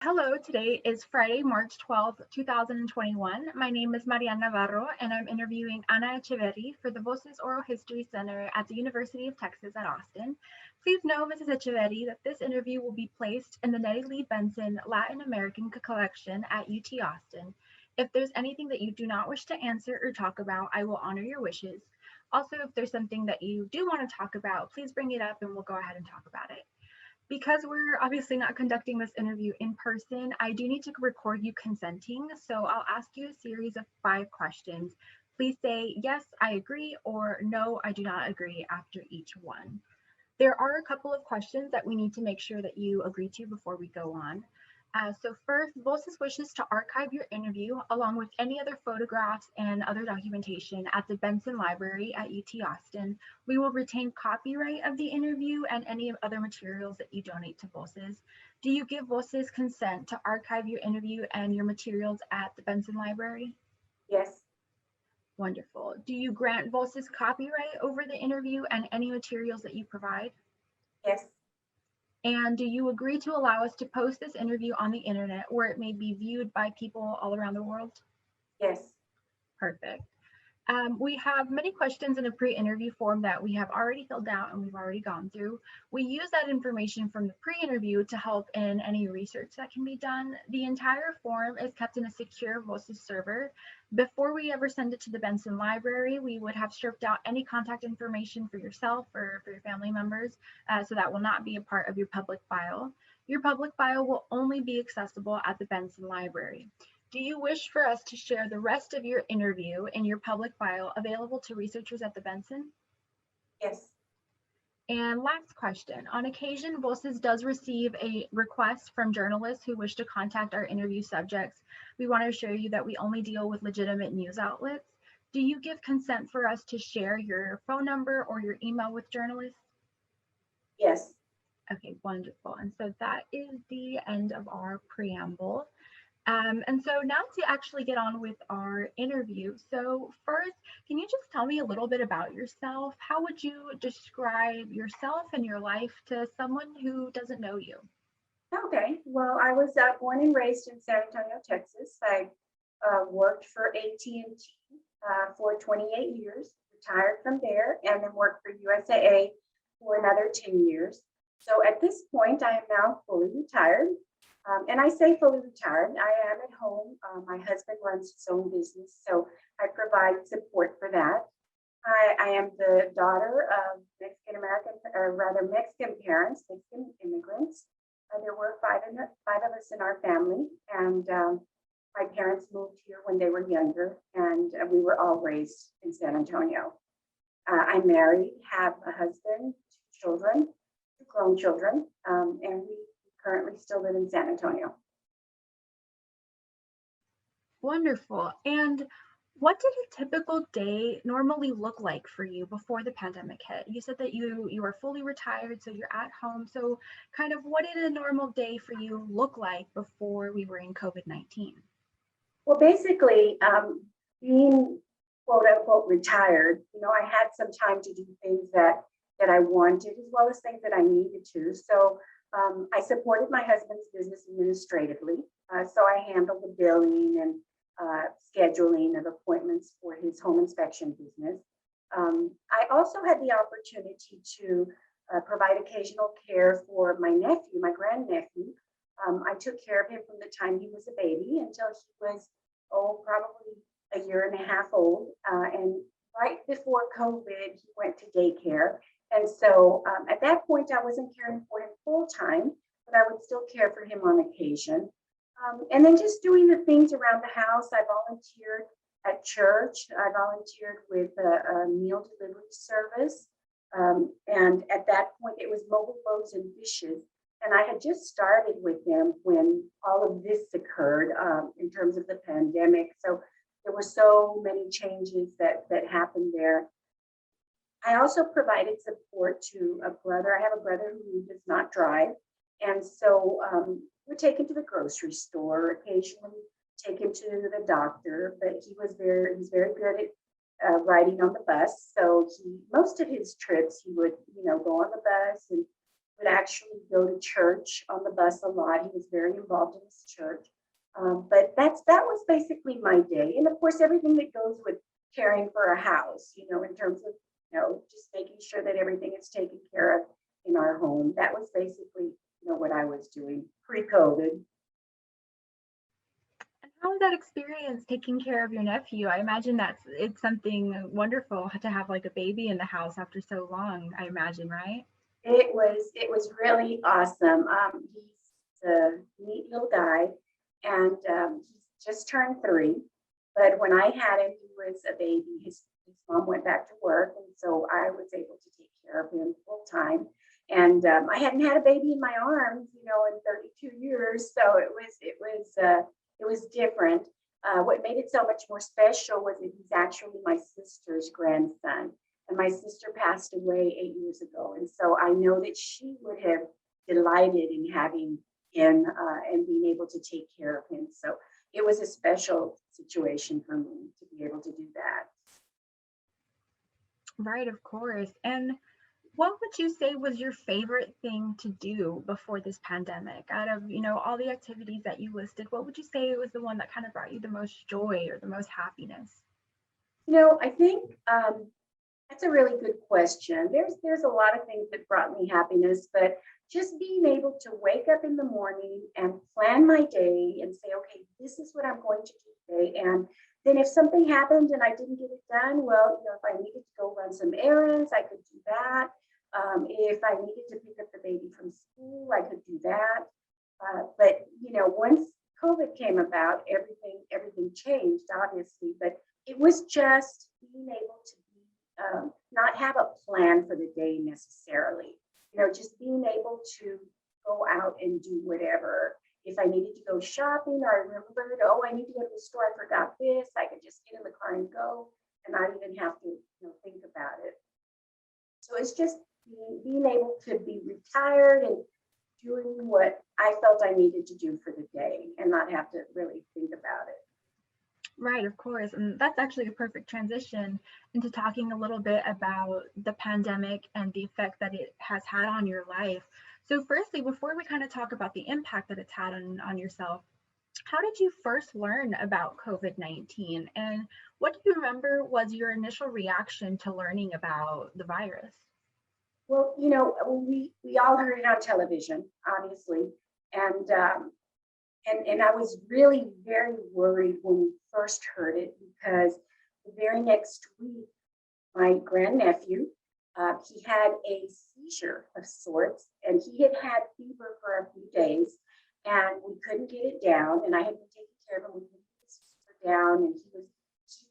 Hello, today is Friday, March 12th, 2021. My name is Mariana Navarro, and I'm interviewing Ana Echeverri for the Voces Oral History Center at the University of Texas at Austin. Please know, Mrs. Echeverri, that this interview will be placed in the Nettie Lee Benson Latin American Collection at UT Austin. If there's anything that you do not wish to answer or talk about, I will honor your wishes. Also, if there's something that you do want to talk about, please bring it up and we'll go ahead and talk about it. Because we're obviously not conducting this interview in person, I do need to record you consenting. So I'll ask you a series of 5 questions. Please say, yes, I agree, or no, I do not agree after each one. There are a couple of questions that we need to make sure that you agree to before we go on. So first, Voces wishes to archive your interview along with any other photographs and other documentation at the Benson Library at UT Austin. We will retain copyright of the interview and any other materials that you donate to Voces. Do you give Voces consent to archive your interview and your materials at the Benson Library? Yes, Wonderful. Do you grant Voces copyright over the interview and any materials that you provide? yes, And do you agree to allow us to post this interview on the internet where it may be viewed by people all around the world? yes. Perfect. We have many questions in a pre-interview form that we have already filled out and we've already gone through. We use that information from the pre-interview to help in any research that can be done. The entire form is kept in a secure Voces server. Before we ever send it to the Benson Library, we would have stripped out any contact information for yourself or for your family members, so that will not be a part of your public file. Your public file will only be accessible at the Benson Library. Do you wish for us to share the rest of your interview in your public file available to researchers at the Benson? Yes. And last question. On occasion, Voces does receive a request from journalists who wish to contact our interview subjects. We want to assure you that we only deal with legitimate news outlets. Do you give consent for us to share your phone number or your email with journalists? Yes. Okay, wonderful. And so that is the end of our preamble. And so now to actually get on with our interview. So first, can you just tell me a little bit about yourself? How would you describe yourself and your life to someone who doesn't know you? Okay. Well, I was born and raised in San Antonio, Texas. I worked for AT&T for 28 years, retired from there, and then worked for USAA for another 10 years. So at this point, I am now fully retired. And I say fully retired. I am at home. My husband runs his own business, so I provide support for that. I am the daughter of Mexican American, or rather Mexican parents, Mexican immigrants. There were five of us in our family, and my parents moved here when they were younger, and we were all raised in San Antonio. I'm married, have a husband, 2 children, 2 grown children, and we currently still live in San Antonio. Wonderful. And what did a typical day normally look like for you before the pandemic hit? You said that you are fully retired, so you're at home. So kind of what did a normal day for you look like before we were in COVID-19? Well, basically, being quote unquote retired, I had some time to do things that I wanted as well as things that I needed to. So I supported my husband's business administratively. So I handled the billing and scheduling of appointments for his home inspection business. I also had the opportunity to provide occasional care for my nephew, my grandnephew. I took care of him from the time he was a baby until he was, probably a year and a half old. And right before COVID, he went to daycare. And so at that point, I wasn't caring for him full time, but I would still care for him on occasion. And then just doing the things around the house. I volunteered at church. I volunteered with a meal delivery service. And at that point, it was mobile loaves and dishes. And I had just started with them when all of this occurred in terms of the pandemic. So there were so many changes that happened there. I also provided support to a brother. I have a brother who does not drive. And so we're taken to the grocery store, occasionally taken to the doctor, but he's very good at riding on the bus. So most of his trips, he would, go on the bus and would actually go to church on the bus a lot. He was very involved in his church. But that was basically my day. And of course, everything that goes with caring for a house, in terms of, just making sure that everything is taken care of in our home. That was basically, what I was doing pre-COVID. And how was that experience taking care of your nephew? I imagine it's something wonderful to have like a baby in the house after so long, I imagine, right? It was really awesome. He's a neat little guy, and he's just turned 3. But when I had him, he was a baby. His mom went back to work, and so I was able to take care of him full time. And I hadn't had a baby in my arms, in 32 years, so it was different. What made it so much more special was that he's actually my sister's grandson, and my sister passed away 8 years ago, and so I know that she would have delighted in having him and being able to take care of him. So it was a special situation for me to be able to do that. Right, of course. And what would you say was your favorite thing to do before this pandemic? Out of, all the activities that you listed, what would you say was the one that kind of brought you the most joy or the most happiness? I think that's a really good question. There's a lot of things that brought me happiness, but just being able to wake up in the morning and plan my day and say, okay, this is what I'm going to do today. And then if something happened and I didn't get it done, well, if I needed to go run some errands, I could do that. If I needed to pick up the baby from school, I could do that. But once COVID came about, everything changed, obviously. But it was just being able to not have a plan for the day necessarily. Just being able to go out and do whatever. If I needed to go shopping, or I remembered, oh, I need to go to the store, I forgot this, I could just get in the car and go and not even have to think about it. So it's just being able to be retired and doing what I felt I needed to do for the day and not have to really think about it. Right, of course. And that's actually a perfect transition into talking a little bit about the pandemic and the effect that it has had on your life. So, firstly, before we kind of talk about the impact that it's had on yourself, how did you first learn about COVID-19? And what do you remember was your initial reaction to learning about the virus? Well, we all heard it on television, obviously, and and I was really very worried when we first heard it, because the very next week, my grandnephew, he had a seizure of sorts, and he had had fever for a few days, and we couldn't get it down. And I had been taking care of him. We couldn't get his fever down, and he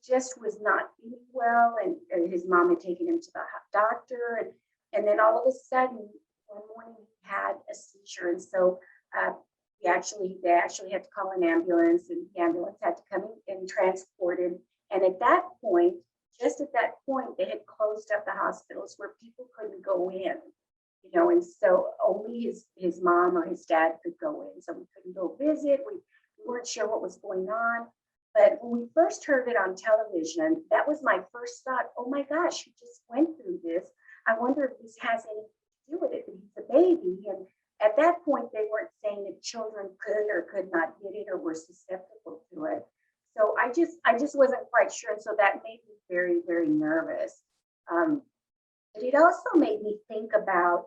just was not feeling well. And his mom had taken him to the doctor, and then all of a sudden, one morning he had a seizure, and so they actually had to call an ambulance, and the ambulance had to come in and transport him. And just at that point, they had closed up the hospitals where people couldn't go in, and so only his mom or his dad could go in. So we couldn't go visit. We weren't sure what was going on. But when we first heard it on television, that was my first thought. Oh my gosh, he just went through this. I wonder if this has anything to do with it, that he's a baby. And at that point, they weren't saying that children could or could not get it or were susceptible to it. So I just wasn't quite sure. And so that made me very, very nervous. But it also made me think about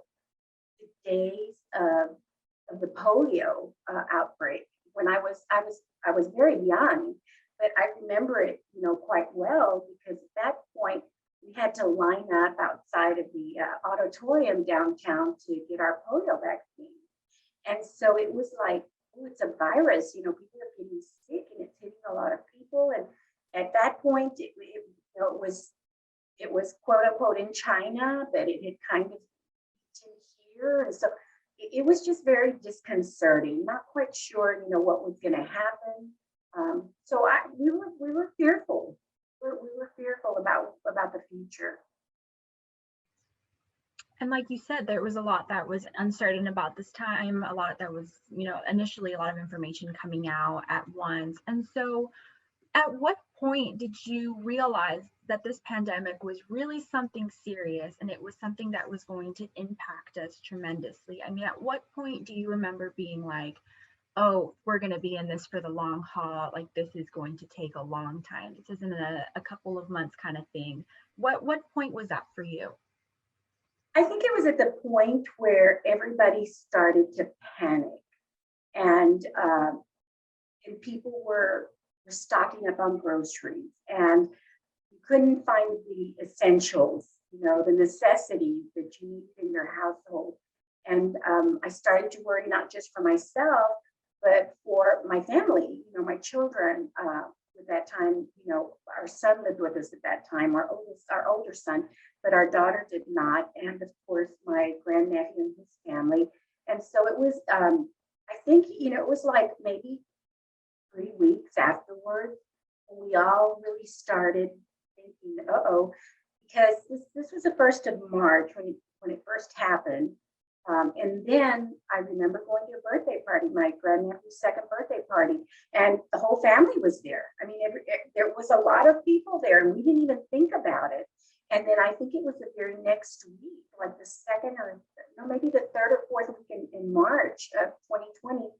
the days of the polio outbreak when I was very young, but I remember it, quite well, because at that point we had to line up outside of the auditorium downtown to get our polio vaccine. And so it was like, oh, it's a virus, people are getting sick and it's hitting a lot of people. And at that point, it was quote unquote in China, but it had kind of been here. And so it was just very disconcerting, not quite sure, what was going to happen. So we were fearful. We were fearful about the future. And like you said, there was a lot that was uncertain about this time, a lot that was, initially a lot of information coming out at once. And so, at what point did you realize that this pandemic was really something serious and it was something that was going to impact us tremendously? I mean, at what point do you remember being like, oh, we're going to be in this for the long haul, like this is going to take a long time, this isn't a couple of months kind of thing? What point was that for you? I think it was at the point where everybody started to panic, and people were stocking up on groceries, and you couldn't find the essentials, the necessities that you need in your household. And I started to worry not just for myself, but for my family, my children. At that time, our son lived with us at that time, our older son, but our daughter did not. And of course, my grandnephew and his family. And so it was, I think, it was like maybe 3 weeks afterwards, we all really started thinking, because this was the 1st of March when it first happened. And then I remember going to a birthday party, my grandnephew's second birthday party, and the whole family was there. I mean, there was a lot of people there, and we didn't even think about it. And then I think it was the very next week, like the second or no, maybe the third or fourth week in March of 2020,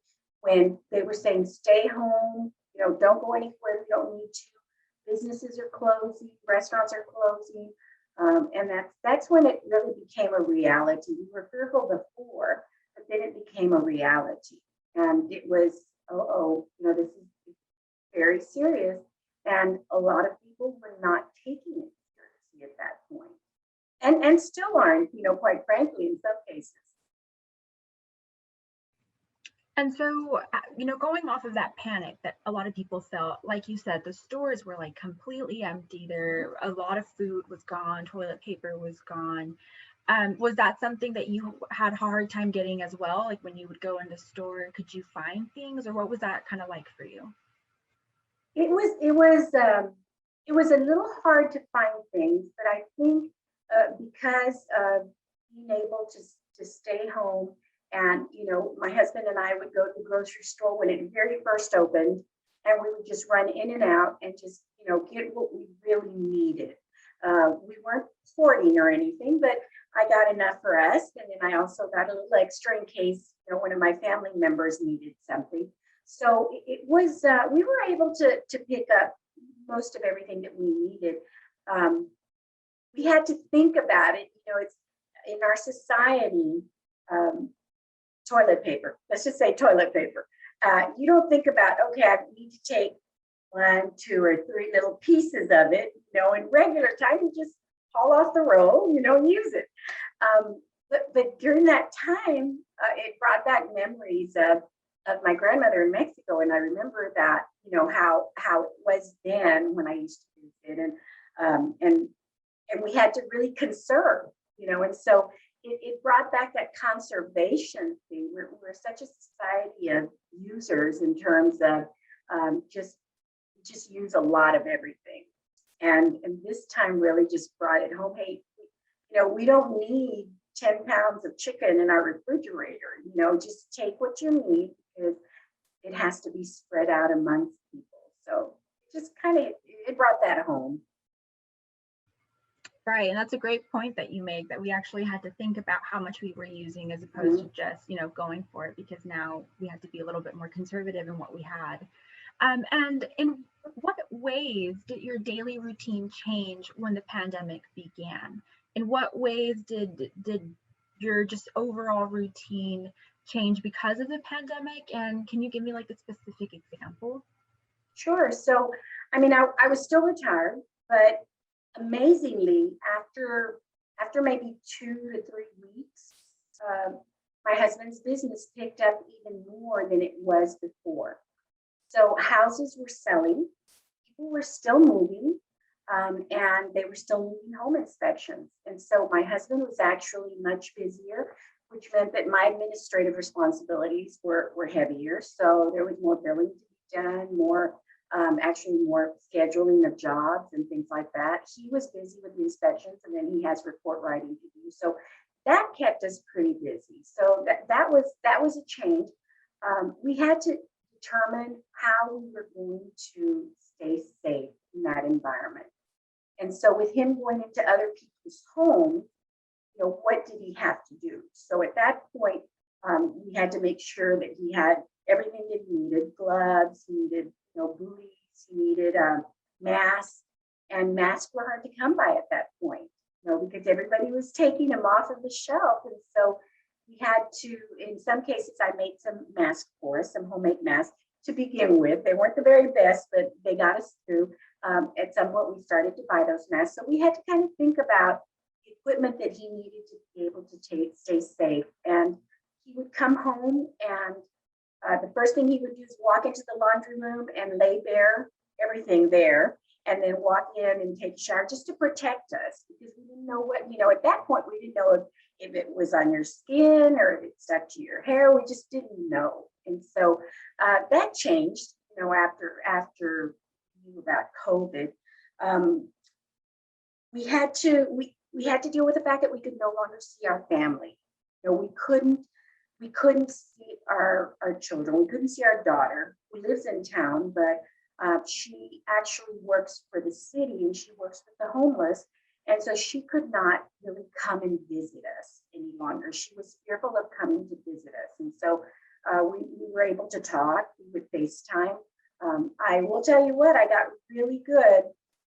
when they were saying, stay home, don't go anywhere you don't need to. Businesses are closing, restaurants are closing. And that's when it really became a reality. We were fearful before, but then it became a reality. And it was, this is very serious. And a lot of people were not taking it seriously at that point. And still aren't, quite frankly, in some cases. And so, going off of that panic that a lot of people felt, like you said, the stores were like completely empty. There, a lot of food was gone, toilet paper was gone. Was that something that you had a hard time getting as well? Like when you would go in the store, could you find things, or what was that kind of like for you? It was a little hard to find things, but I think because of being able to stay home. And, my husband and I would go to the grocery store when it very first opened, and we would just run in and out and just, get what we really needed. We weren't hoarding or anything, but I got enough for us. And then I also got a little extra in case, one of my family members needed something. So it was, we were able to pick up most of everything that we needed. We had to think about it. It's in our society. Toilet paper. Let's just say toilet paper. You don't think about, okay, I need to take 1, 2, or 3 little pieces of it. In regular time, you just haul off the roll, and use it. But during that time, it brought back memories of my grandmother in Mexico, and I remember that, how it was then when I used to visit, and we had to really conserve, and so it brought back that conservation thing. We're such a society of users in terms of just use a lot of everything. And this time really just brought it home. Hey, we don't need 10 pounds of chicken in our refrigerator. Just take what you need, because it has to be spread out amongst people. So just kind of, it brought that home. Right. And that's a great point that you make, that we actually had to think about how much we were using as opposed to just, going for it, because now we had to be a little bit more conservative in what we had. And in what ways did your daily routine change when the pandemic began? In what ways did your just overall routine change because of the pandemic? And can you give me like a specific example? Sure. So, I mean, I was still retired, but amazingly, after maybe 2 to 3 weeks, my husband's business picked up even more than it was before. So houses were selling, people were still moving, and they were still needing home inspections. And so my husband was actually much busier, which meant that my administrative responsibilities were heavier. So there was more billing to be done, more scheduling of jobs and things like that. He was busy with the inspections, and then he has report writing to do. So that kept us pretty busy. So that was a change. We had to determine how we were going to stay safe in that environment. And so with him going into other people's homes, what did he have to do? So at that point, we had to make sure that he had everything that he needed: gloves, he needed, booties, he needed masks, and masks were hard to come by at that point, because everybody was taking them off of the shelf. And so we had to, in some cases, I made some masks for us, some homemade masks to begin with. They weren't the very best, but they got us through. At some point, we started to buy those masks. So we had to kind of think about the equipment that he needed to be able to stay safe. And he would come home, and the first thing he would do is walk into the laundry room and lay bare everything there, and then walk in and take a shower just to protect us, because we didn't know what, at that point, we didn't know if it was on your skin or if it stuck to your hair. We just didn't know. And so that changed, after about COVID. We had to deal with the fact that we could no longer see our family. We couldn't see our children. We couldn't see our daughter, who lives in town, but she actually works for the city, and she works with the homeless. And so she could not really come and visit us any longer. She was fearful of coming to visit us. And so we were able to talk. We would FaceTime. I will tell you what, I got really good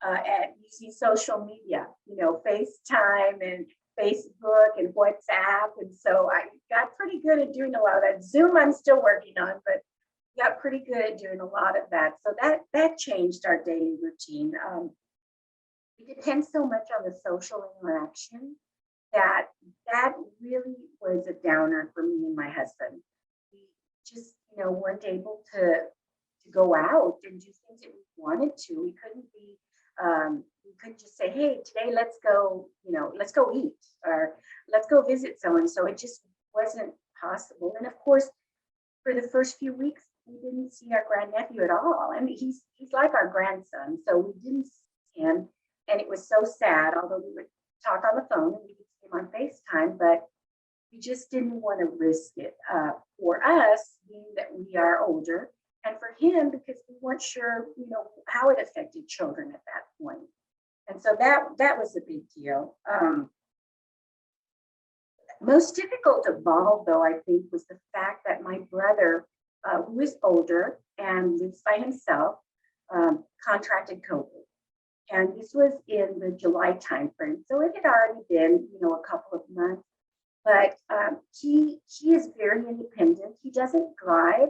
at using social media, FaceTime and Facebook and WhatsApp. And so I got pretty good at doing a lot of that. Zoom, I'm still working on, but got pretty good at doing a lot of that. So that changed our daily routine. It depends so much on the social interaction that really was a downer for me and my husband. We just, weren't able to go out and do things that we wanted to. We couldn't just say, hey, today let's go eat, or let's go visit so and so. It just wasn't possible. And of course, for the first few weeks, we didn't see our grandnephew at all. I mean, he's like our grandson, so we didn't see him, and it was so sad. Although we would talk on the phone and we could see him on FaceTime, but we just didn't want to risk it for us, being that we are older, and for him because we weren't sure, how it affected children at that point. And so that was a big deal. Most difficult of all, though, I think, was the fact that my brother, who is older and lives by himself, contracted COVID. And this was in the July timeframe. So it had already been, a couple of months. But he is very independent. He doesn't drive,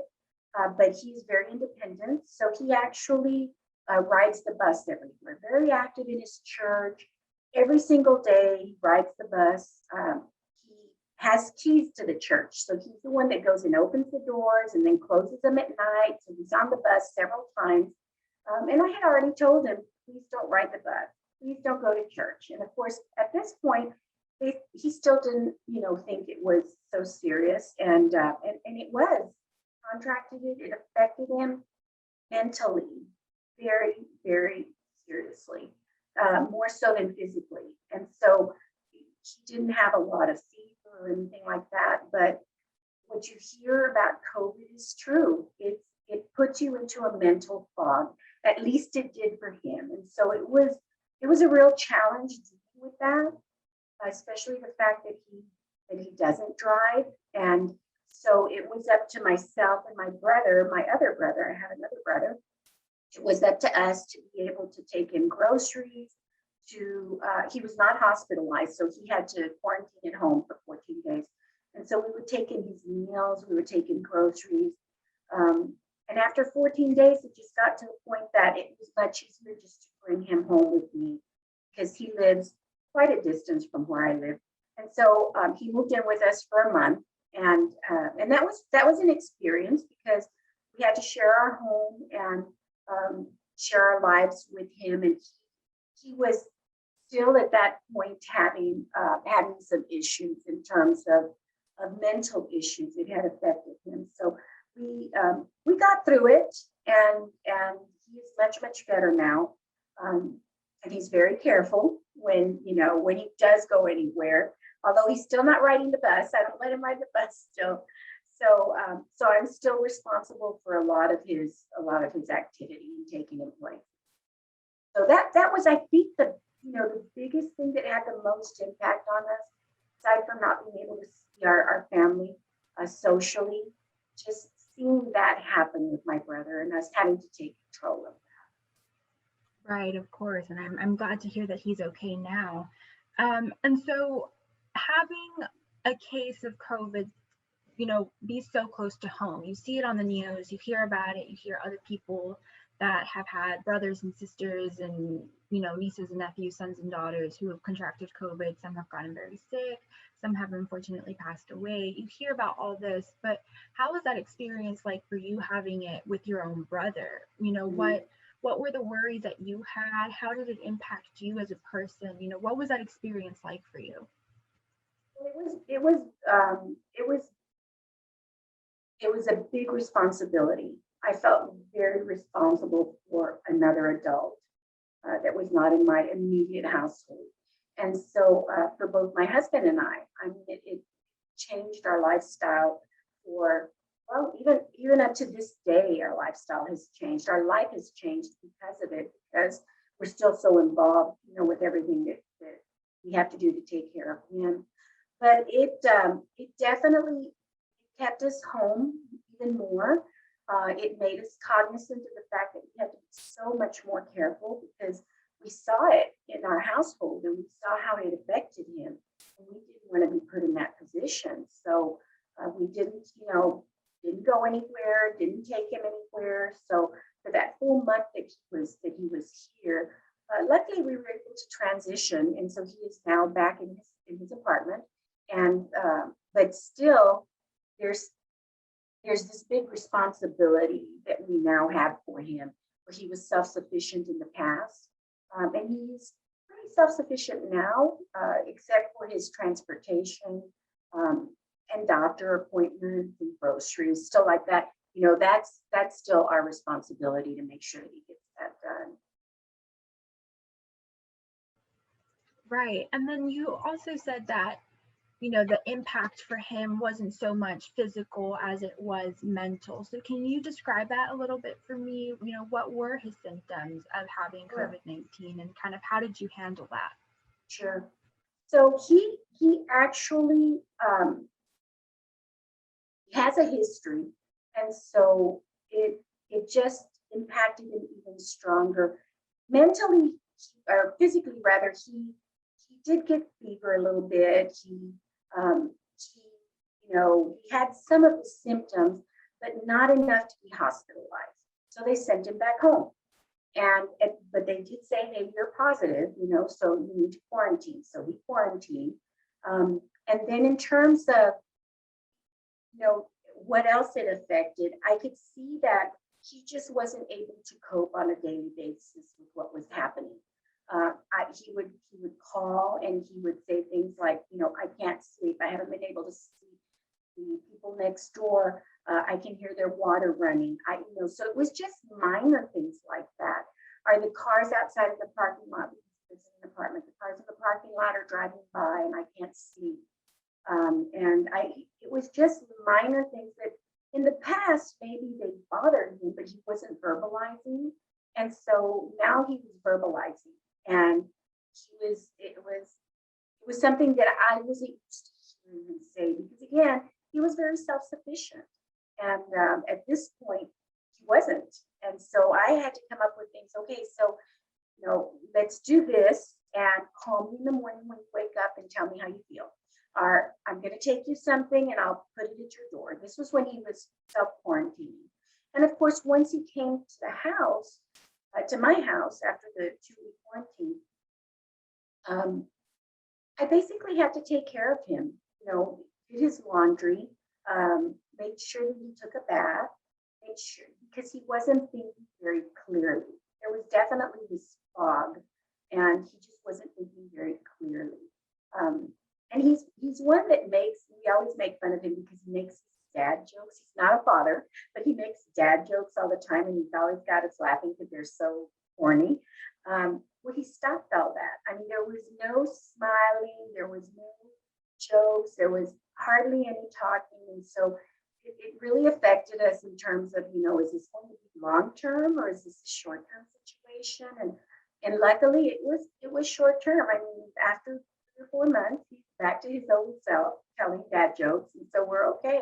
but he's very independent. So he actually rides the bus everywhere, very active in his church. Every single day he rides the bus. He has keys to the church. So he's the one that goes and opens the doors and then closes them at night. So he's on the bus several times. And I had already told him, please don't ride the bus. Please don't go to church. And of course, at this point, he still didn't, think it was so serious. And it was. Contracted it. It affected him mentally very, very seriously, more so than physically. And so he didn't have a lot of fever or anything like that. But what you hear about COVID is true. It puts you into a mental fog. At least it did for him. And so it was a real challenge dealing with that, especially the fact that he doesn't drive. And so it was up to myself and my brother, my other brother. I have another brother. It was up to us to be able to take in groceries. He was not hospitalized, so he had to quarantine at home for 14 days. And so we would take in his meals, we would take in groceries. And after 14 days, it just got to the point that it was much easier just to bring him home with me, because he lives quite a distance from where I live. And so he moved in with us for a month. And that was an experience, because we had to share our home and share our lives with him. And he was still at that point having some issues in terms of mental issues. It had affected him. So we got through it, and he's much better now. And he's very careful when he does go anywhere. Although he's still not riding the bus, I don't let him ride the bus still. So I'm still responsible for a lot of his activity and taking him place. So that was, I think, the biggest thing that had the most impact on us, aside from not being able to see our family socially, just seeing that happen with my brother and us having to take control of Right, of course. And I'm glad to hear that he's okay now. And so having a case of COVID, be so close to home. You see it on the news, you hear about it, you hear other people that have had brothers and sisters and, nieces and nephews, sons and daughters who have contracted COVID. Some have gotten very sick, some have unfortunately passed away. You hear about all this, but how was that experience like for you having it with your own brother? that. What were the worries that you had? How did it impact you as a person? What was that experience like for you? It was a big responsibility. I felt very responsible for another adult that was not in my immediate household. And so for both my husband and I mean, it changed our lifestyle for, well, even up to this day, our lifestyle has changed. Our life has changed because of it, because we're still so involved, with everything that we have to do to take care of him. But it definitely kept us home even more. It made us cognizant of the fact that we had to be so much more careful because we saw it in our household and we saw how it affected him. And we didn't want to be put in that position. So we didn't go anywhere, didn't take him anywhere. So for that full month that he was here, luckily we were able to transition. And so he is now back in his apartment. And but still, there's this big responsibility that we now have for him, where he was self-sufficient in the past, and he's pretty self-sufficient now, except for his transportation and doctor appointments and groceries, still like that. That's still our responsibility to make sure that he gets that done. Right. And then you also said that, the impact for him wasn't so much physical as it was mental. So can you describe that a little bit for me? What were his symptoms of having Sure. COVID-19 and kind of how did you handle that? Sure. So he actually has a history, and so it just impacted him even stronger mentally or physically rather. He did get fever a little bit. He he had some of the symptoms, but not enough to be hospitalized. So they sent him back home. But they did say, hey, you're positive, so you need to quarantine. So he quarantined. And then in terms of what else it affected, I could see that he just wasn't able to cope on a daily basis with what was happening. He would call and he would say things like, I can't sleep. I haven't been able to sleep. The people next door, I can hear their water running. So it was just minor things like that. Are the cars outside of the parking lot? Because it's an apartment. The cars in the parking lot are driving by, and I can't see. It was just minor things that in the past maybe they bothered him, but he wasn't verbalizing. And so now he was verbalizing, and it was something that I wasn't used to hearing him say because again, he was very self-sufficient, and at this point, he wasn't. And so I had to come up with things. Okay, so let's do this and call me in the morning when you wake up and tell me how you feel. Or I'm going to take you something and I'll put it at your door. This was when he was self-quarantining. And of course, once he came to the house, to my house after the 2-week quarantine, I basically had to take care of him, did his laundry, made sure that he took a bath, made sure because he wasn't thinking very clearly. There was definitely this fog, and he just wasn't thinking very clearly. And he's one that we always make fun of him because he makes dad jokes. He's not a father, but he makes dad jokes all the time, and he's always got us laughing because they're so corny. Well, he stopped all that. I mean, there was no smiling, there was no jokes, there was hardly any talking. And so it really affected us in terms of, is this going to be long term or is this a short term situation? And luckily it was short term. I mean, after 3 or 4 months, he's back to his old self, telling dad jokes, and so we're okay.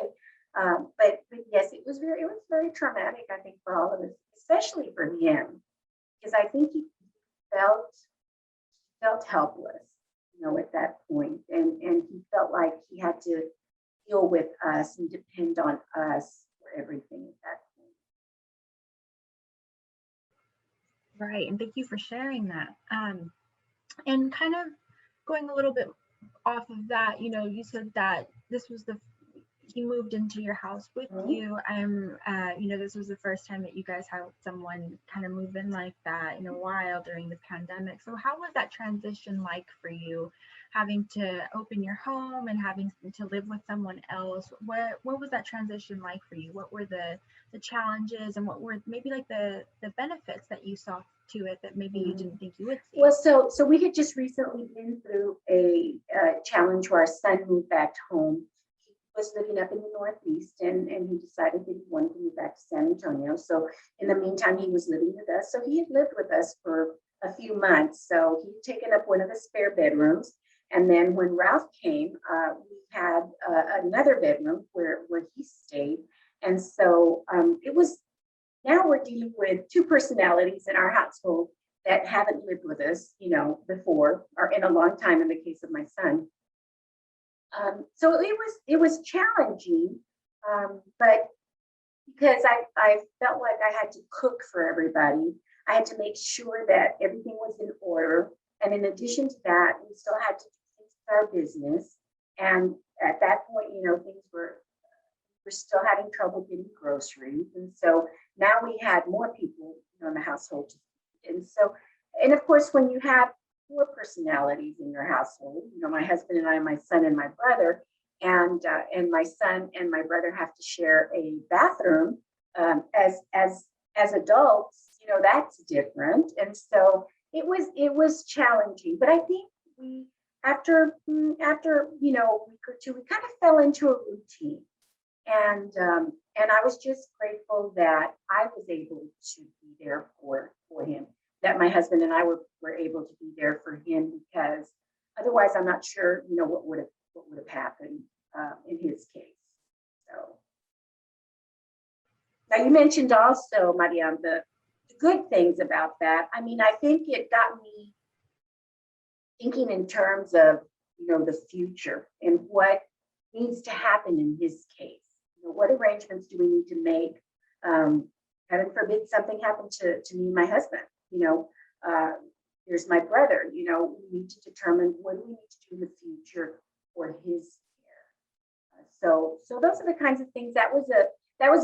But yes, it was very traumatic, I think, for all of us, especially for him, because I think he felt felt helpless, at that point, and he felt like he had to deal with us and depend on us for everything at that Right. And thank you for sharing that. And kind of going a little bit off of that, you said that this was he moved into your house with point. you. This was the first time that you guys had someone kind of move in like that in a while during the pandemic. So how was that transition like for you, having to open your home and having to live with someone else? What was that transition like for you? What were the challenges, and what were maybe like the benefits that you saw to it that maybe you Mhm. didn't think you would see? Well, so we had just recently been through a challenge where our son moved back home. He was living up in the Northeast, and he decided that he wanted to move back to San Antonio. So in the meantime, he was living with us. So he had lived with us for a few months. So he'd taken up one of the spare bedrooms. And then when Ralph came, we had another bedroom where he stayed. And so it was now we're dealing with two personalities in our household that haven't lived with us, before or in a long time in the case of my son. So it was challenging, but because I felt like I had to cook for everybody, I had to make sure that everything was in order. And in addition to that, we still had to do things with our business. And at that point, things were still having trouble getting groceries. And so now we had more people, in the household. And so, and of course, when you have four personalities in your household, my husband and I, my son and my brother, and my son and my brother have to share a bathroom, as adults, that's different. And so it was challenging. But I think we after a week or two, we kind of fell into a routine. And I was just grateful that I was able to be there for him, that my husband and I were able to be there for him, because otherwise I'm not sure, what would have happened in his case. So now you mentioned also, Mariam, the good things about that. I mean, I think it got me thinking in terms of, the future and what needs to happen in his case. What arrangements do we need to make? Heaven forbid something happened to me and my husband. There's my brother. We need to determine what do we need to do in the future for his care. So those are the kinds of things that was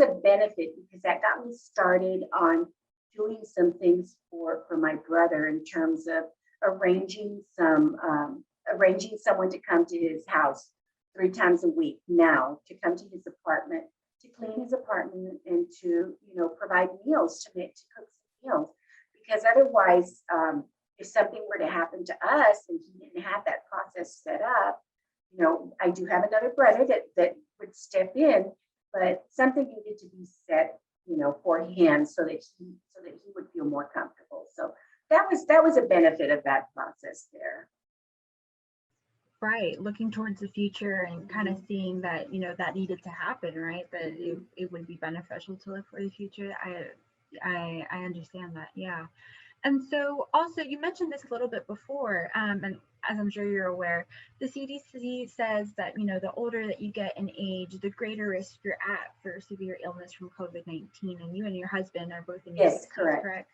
a benefit, because that got me started on doing some things for my brother in terms of arranging someone to come to his house 3 times a week now, to come to his apartment, to clean his apartment, and to provide meals, to cook some meals, because otherwise, if something were to happen to us and he didn't have that process set up, I do have another brother that would step in, but something needed to be set, for him, so that he would feel more comfortable. So that was a benefit of that process there. Right, looking towards the future and kind of Mhm. seeing that that needed to happen, right? That it would be beneficial to look for the future. I understand that, yeah. And so also you mentioned this a little bit before, and as I'm sure you're aware, the CDC says that the older that you get in age, the greater risk you're at for severe illness from COVID-19. And you and your husband are both in your Yes, 60s, correct. correct?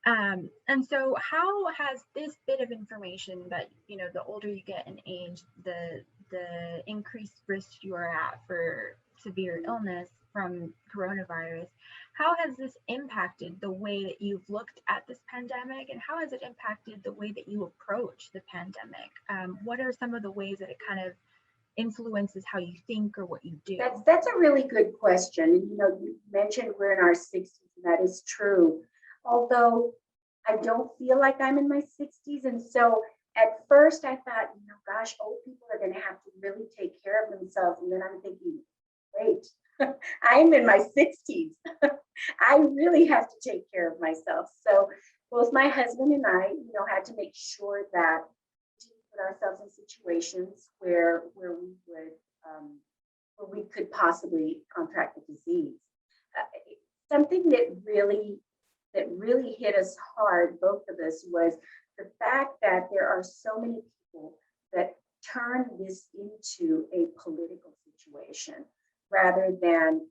And so how has this bit of information that, the older you get in age, the increased risk you are at for severe illness from coronavirus, how has this impacted the way that you've looked at this pandemic, and how has it impacted the way that you approach the pandemic? What are some of the ways that it kind of influences how you think or what you do? That's a really good question. And you mentioned we're in our 60s, and that is true. Although I don't feel like I'm in my 60s. And so at first I thought, gosh, old people are going to have to really take care of themselves. And then I'm thinking, wait, I'm in my 60s. I really have to take care of myself. So both my husband and I, had to make sure that we didn't put ourselves in situations where we would where we could possibly contract the disease. Something that really hit us hard, both of us, was the fact that there are so many people that turn this into a political situation rather than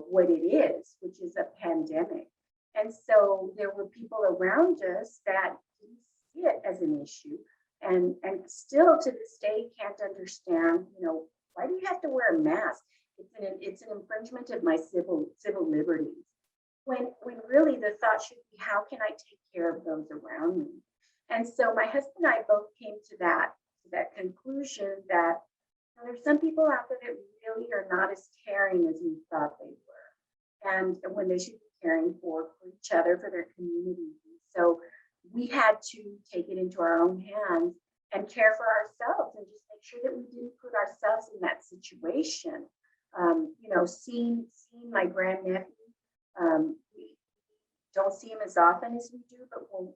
what it is, which is a pandemic. And so there were people around us that didn't see it as an issue, and still to this day can't understand, why do you have to wear a mask? It's an infringement of my civil liberties. When really the thought should be, how can I take care of those around me? And so my husband and I both came to that conclusion that there's some people out there that really are not as caring as we thought they were, and when they should be caring for each other, for their community. So we had to take it into our own hands and care for ourselves and just make sure that we didn't put ourselves in that situation. Seeing my grandnephew, we don't see him as often as we do, but when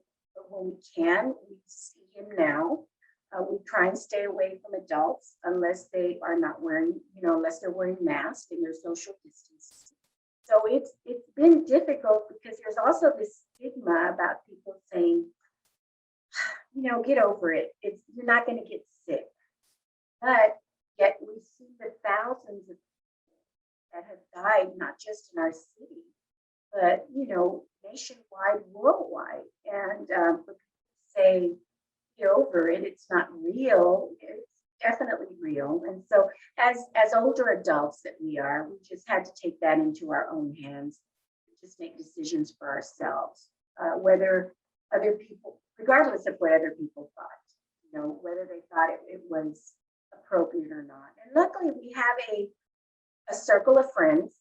we can, we see him now. We try and stay away from adults unless they are not wearing, unless they're wearing masks and they're social distancing. So it's been difficult because there's also this stigma about people saying, get over it. You're not going to get sick. But yet we see the thousands of people that have died, not just in our city, but nationwide, worldwide. And for people to say, get over it, it's not real. It's definitely real. And so as older adults that we are, we just had to take that into our own hands, just make decisions for ourselves, whether other people, regardless of what other people thought, whether they thought it was appropriate or not. And luckily we have a circle of friends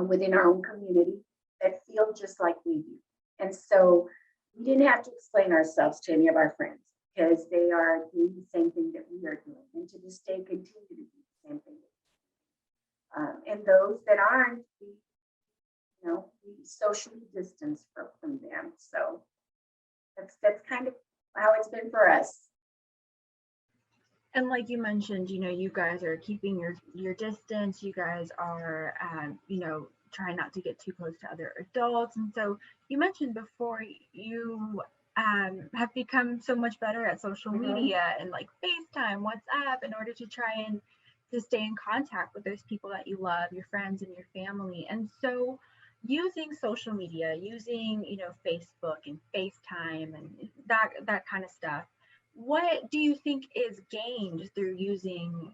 within our own community that feel just like we do. And so we didn't have to explain ourselves to any of our friends because they are doing the same thing that we are doing, and to this day continue to do the same thing. And those that aren't, we socially distance from them. So that's kind of how it's been for us. And like you mentioned, you guys are keeping your distance. You guys are, trying not to get too close to other adults. And so you mentioned before you have become so much better at social media and like FaceTime, WhatsApp, in order to try and to stay in contact with those people that you love, your friends and your family. And so using social media, using, Facebook and FaceTime and that kind of stuff, what do you think is gained through using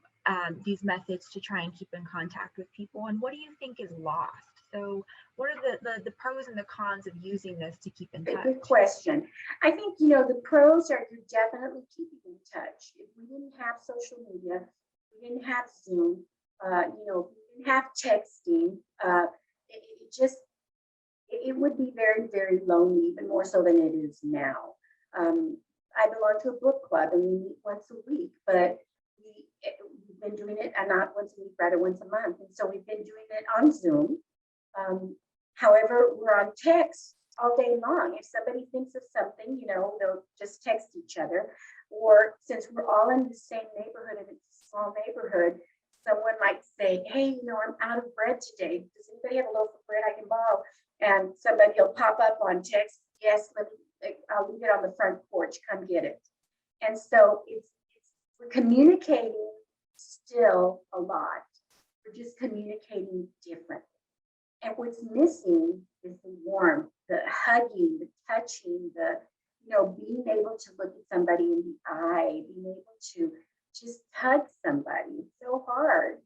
these methods to try and keep in contact with people, and what do you think is lost? So what are the pros and the cons of using this to keep in touch? Good question. I think, the pros are you're definitely keeping in touch. If we didn't have social media, we didn't have Zoom, we didn't have texting, it would be very, very lonely, even more so than it is now. I belong to a book club and we meet once a week, but we've been doing it, and not once a week, rather once a month. And so we've been doing it on Zoom. However, we're on text all day long. If somebody thinks of something, they'll just text each other. Or since we're all in the same neighborhood and it's a small neighborhood, someone might say, hey, I'm out of bread today. Does anybody have a loaf of bread I can borrow? And somebody will pop up on text, yes, I'll leave it on the front porch, come get it. And so we're communicating still a lot. We're just communicating differently. And what's missing is the warmth, the hugging, the touching, the being able to look at somebody in the eye, being able to just hug somebody. It's so hard,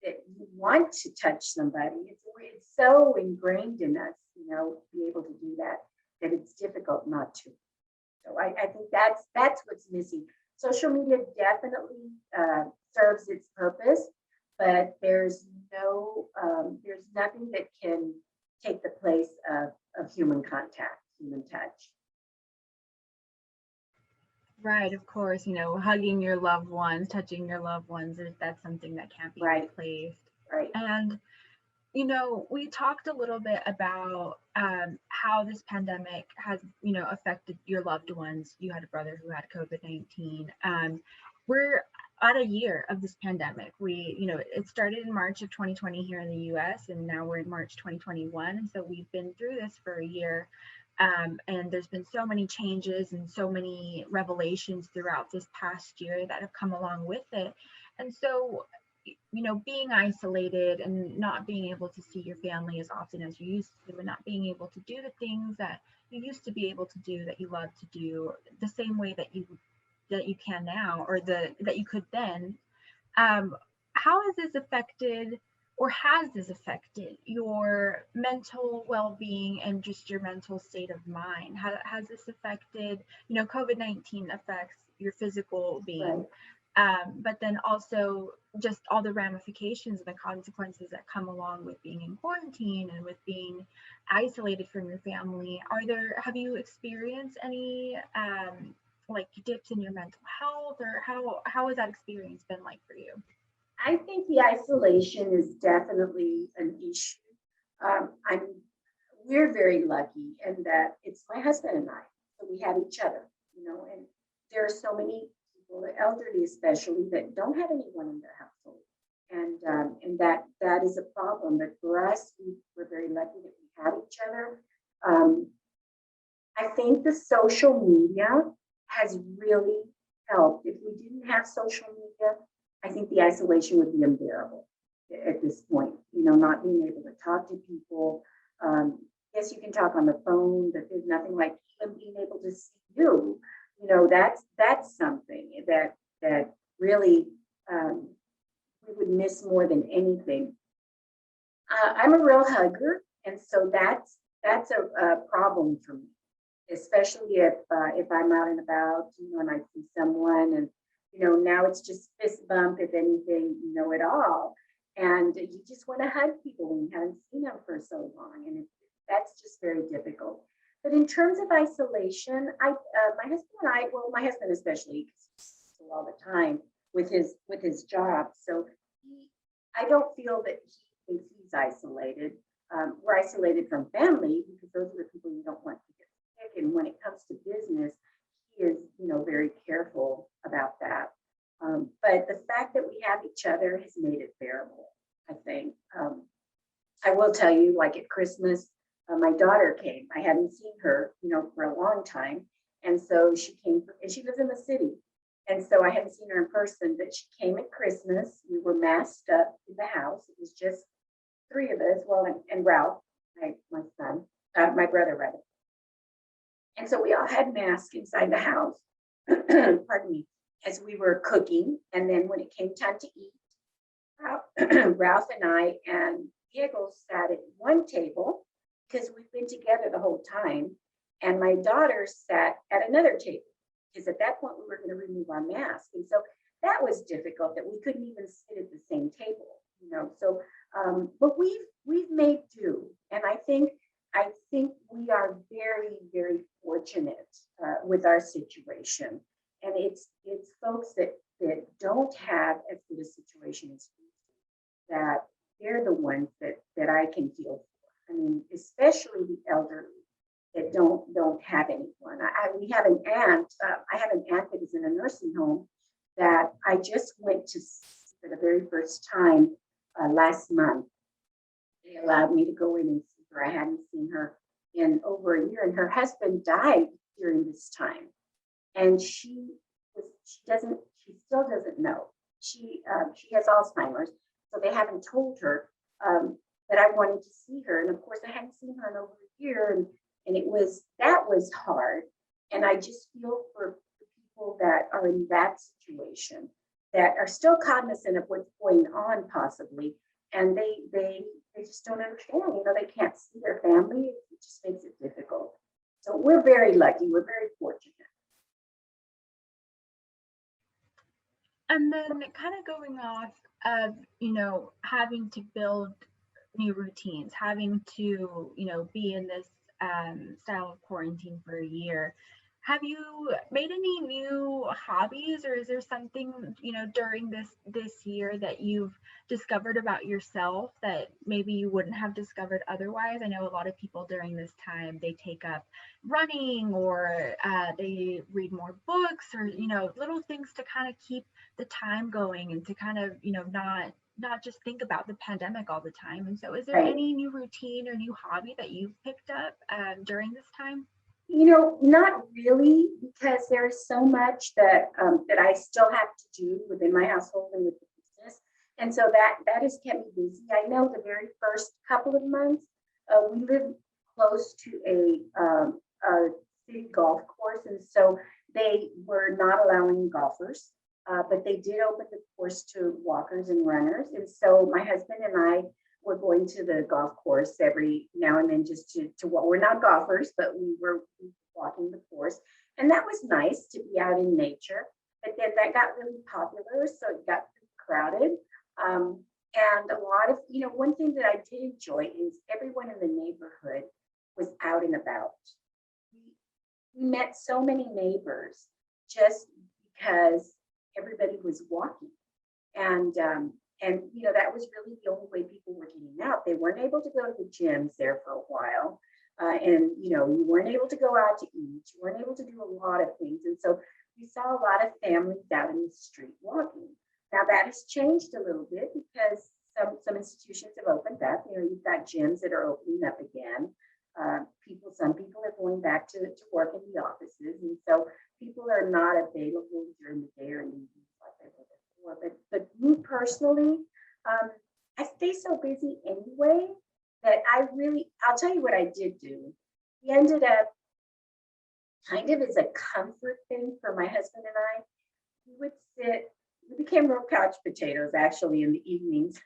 that you want to touch somebody. It's so ingrained in us, to be able to do that it's difficult not to. So I think that's what's missing. Social media definitely serves its purpose, but there's nothing that can take the place of human contact, human touch. Right, of course, hugging your loved ones, touching your loved ones, that's something that can't be replaced. Right. And We talked a little bit about how this pandemic has, affected your loved ones. You had a brother who had COVID-19. We're at a year of this pandemic. It started in March of 2020 here in the US, and now we're in March 2021. And so we've been through this for a year. And there's been so many changes and so many revelations throughout this past year that have come along with it. And so being isolated and not being able to see your family as often as you used to, and not being able to do the things that you used to be able to do, that you love to do the same way that you can now, or that you could then. How has this affected, or has this affected your mental well-being and just your mental state of mind? Has this affected, COVID-19 affects your physical being, Right. but then also just all the ramifications and the consequences that come along with being in quarantine and with being isolated from your family. Have you experienced any like dips in your mental health, or how has that experience been like for you? I think the isolation is definitely an issue. I'm We're very lucky in that it's my husband and I, so we have each other, and there are so many people, the elderly especially, that don't have anyone in their household, and that is a problem. But for us, we're very lucky that we have each other. Um, I think the social media has really helped. If we didn't have social media, I think the isolation would be unbearable at this point. Not being able to talk to people. Um, yes, you can talk on the phone, but there's nothing like even being able to see you. That's something that really um, we would miss more than anything. I'm a real hugger, and so that's a problem for me, especially if I'm out and about, and I see someone, and now it's just fist bump, if anything, at all, and you just want to hug people when you haven't seen them for so long, and that's just very difficult. But in terms of isolation, my husband and I, well, my husband especially, because he's all the time with his job, so he, I don't feel that he thinks he's isolated. We're isolated from family because those are the people you don't want to get sick. And when it comes to business, he is, very careful about that. But the fact that we have each other has made it bearable, I think. I will tell you, like at Christmas, my daughter came. I hadn't seen her, for a long time. And so she came, and she lives in the city. And so I hadn't seen her in person, but she came at Christmas. We were masked up in the house. It was just three of us, well, and Ralph, my son, my brother rather. And so we all had masks inside the house, pardon me, as we were cooking. And then when it came time to eat, Ralph and I and Diego sat at one table because we've been together the whole time. And my daughter sat at another table because at that point we were going to remove our mask. And so that was difficult, that we couldn't even sit at the same table, So, but we've made do, and I think we are very, very fortunate with our situation. And it's folks that don't have as good a situation as we do, that they're the ones that I can feel for. I mean, especially the elderly that don't have anyone. We have an aunt. I have an aunt that is in a nursing home that I just went to see for the very first time last month. They allowed me to go in and see her. I hadn't seen her in over a year, and her husband died during this time. And she still doesn't know. She has Alzheimer's, so they haven't told her that I wanted to see her. And of course, I hadn't seen her in over a year, and that was hard. And I just feel for the people that are in that situation, that are still cognizant of what's going on, possibly, and they just don't understand. They can't see their family. It just makes it difficult. So we're very lucky. We're very fortunate. And then kind of going off of, having to build new routines, having to, be in this style of quarantine for a year. Have you made any new hobbies, or is there something, during this year that you've discovered about yourself that maybe you wouldn't have discovered otherwise? I know a lot of people during this time, they take up running, or they read more books, or little things to kind of keep the time going, and to kind of, not just think about the pandemic all the time. And so is there Right. any new routine or new hobby that you've picked up during this time? Not really, because there's so much that I still have to do within my household and with the business, and so that has kept me busy. I know the very first couple of months, we lived close to a city golf course, and so they were not allowing golfers, but they did open the course to walkers and runners, and so my husband and I were going to the golf course every now and then just to walk. We're not golfers, but we were walking the course. And that was nice to be out in nature. But then that got really popular, so it got pretty crowded. Um, and a lot of, one thing that I did enjoy is everyone in the neighborhood was out and about. We met so many neighbors just because everybody was walking. And that was really the only way people were getting out. They weren't able to go to the gyms there for a while. And you weren't able to go out to eat. You weren't able to do a lot of things. And so we saw a lot of families out in the street walking. Now that has changed a little bit because some institutions have opened up. You've got gyms that are opening up again. Some people are going back to work in the offices, and so people are not available during the day or evenings like they were before. But me personally, I stay so busy anyway that I'll tell you what I did do. We ended up kind of as a comfort thing for my husband and I. We became real couch potatoes actually in the evenings.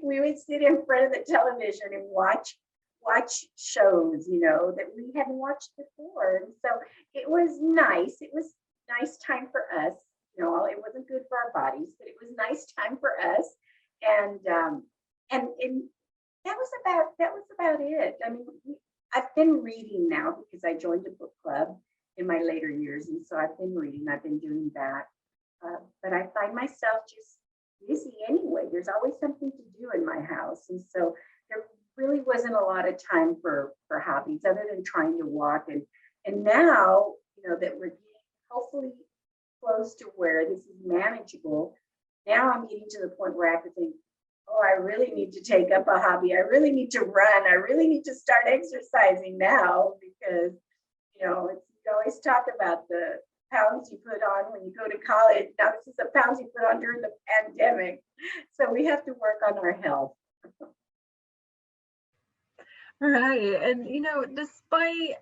We would sit in front of the television and watch shows, that we hadn't watched before. And so it was nice. It was nice time for us. It wasn't good for our bodies, but it was nice time for us. And and that was about it. I mean, I've been reading now because I joined a book club in my later years, and so I've been reading. I've been doing that, but I find myself just busy anyway. There's always something to do in my house, and so there really wasn't a lot of time for hobbies other than trying to walk. And now that we're getting hopefully close to where this is manageable. Now I'm getting to the point where I have to think, oh, I really need to take up a hobby. I really need to run. I really need to start exercising now because, you always talk about the pounds you put on when you go to college. Now this is the pounds you put on during the pandemic. So we have to work on our health. Right. And, despite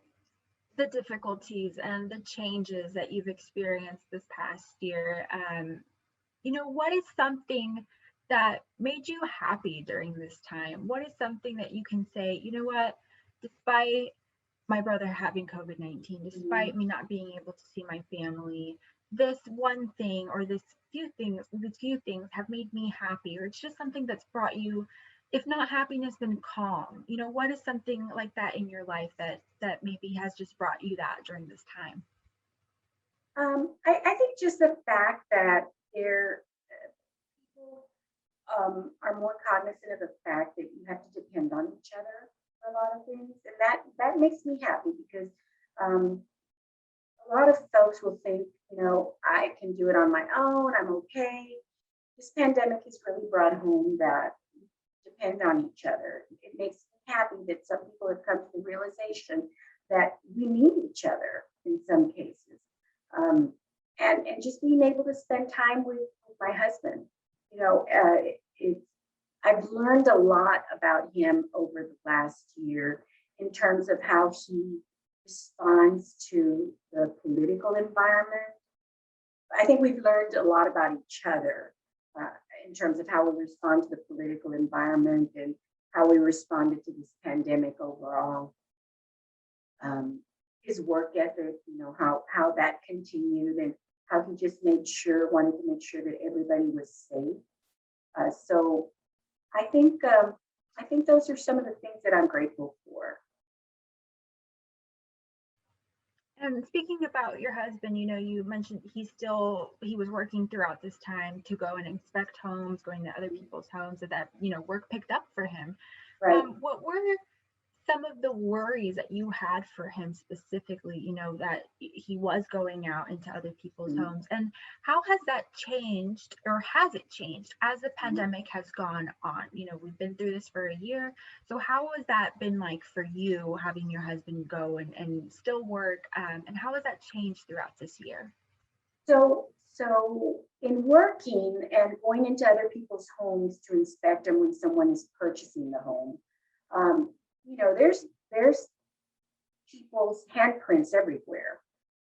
the difficulties and the changes that you've experienced this past year, what is something that made you happy during this time? What is something that you can say, what, despite my brother having COVID-19, Mhm. despite me not being able to see my family, this one thing or these few things have made me happy, or it's just something that's brought you, if not happiness, then calm. What is something like that in your life that maybe has just brought you that during this time? I think just the fact that there people are more cognizant of the fact that you have to depend on each other for a lot of things, and that makes me happy because um, a lot of folks will think, I can do it on my own. I'm okay. This pandemic has really brought home that we depend on each other. It makes me happy that some people have come to the realization that we need each other in some cases. Um, and just being able to spend time with my husband, you know, uh, it, I've learned a lot about him over the last year in terms of how he responds to the political environment. I think we've learned a lot about each other uh, in terms of how we respond to the political environment and how we responded to this pandemic overall. Um, his work ethic, how that continued and how he just wanted to make sure that everybody was safe. So I think those are some of the things that I'm grateful for. And speaking about your husband, you mentioned he was working throughout this time to go and inspect homes, going to other people's homes, so that, work picked up for him. Right. What were some of the worries that you had for him specifically, that he was going out into other people's Mhm. homes? And how has that changed, or has it changed as the Mhm. pandemic has gone on? We've been through this for a year. So how has that been like for you, having your husband go and still work? And how has that changed throughout this year? So in working and going into other people's homes to inspect them when someone is purchasing the home, um, there's people's handprints everywhere,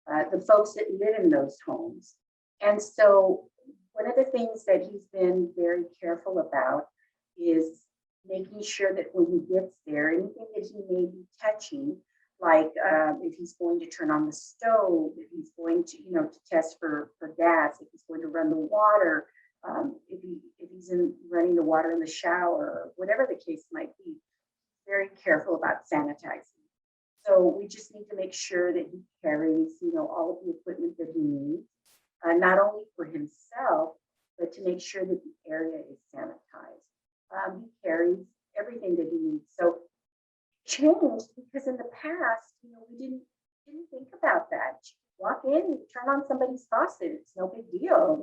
the folks that live in those homes. And so one of the things that he's been very careful about is making sure that when he gets there, anything that he may be touching, like if he's going to turn on the stove, if he's going to, to test for gas, if he's going to run the water, if he's running the water in the shower, whatever the case might be, very careful about sanitizing. So we just need to make sure that he carries, all of the equipment that he needs, not only for himself, but to make sure that the area is sanitized. He carries everything that he needs. So changed because in the past, we didn't think about that. You walk in, you turn on somebody's faucet, it's no big deal.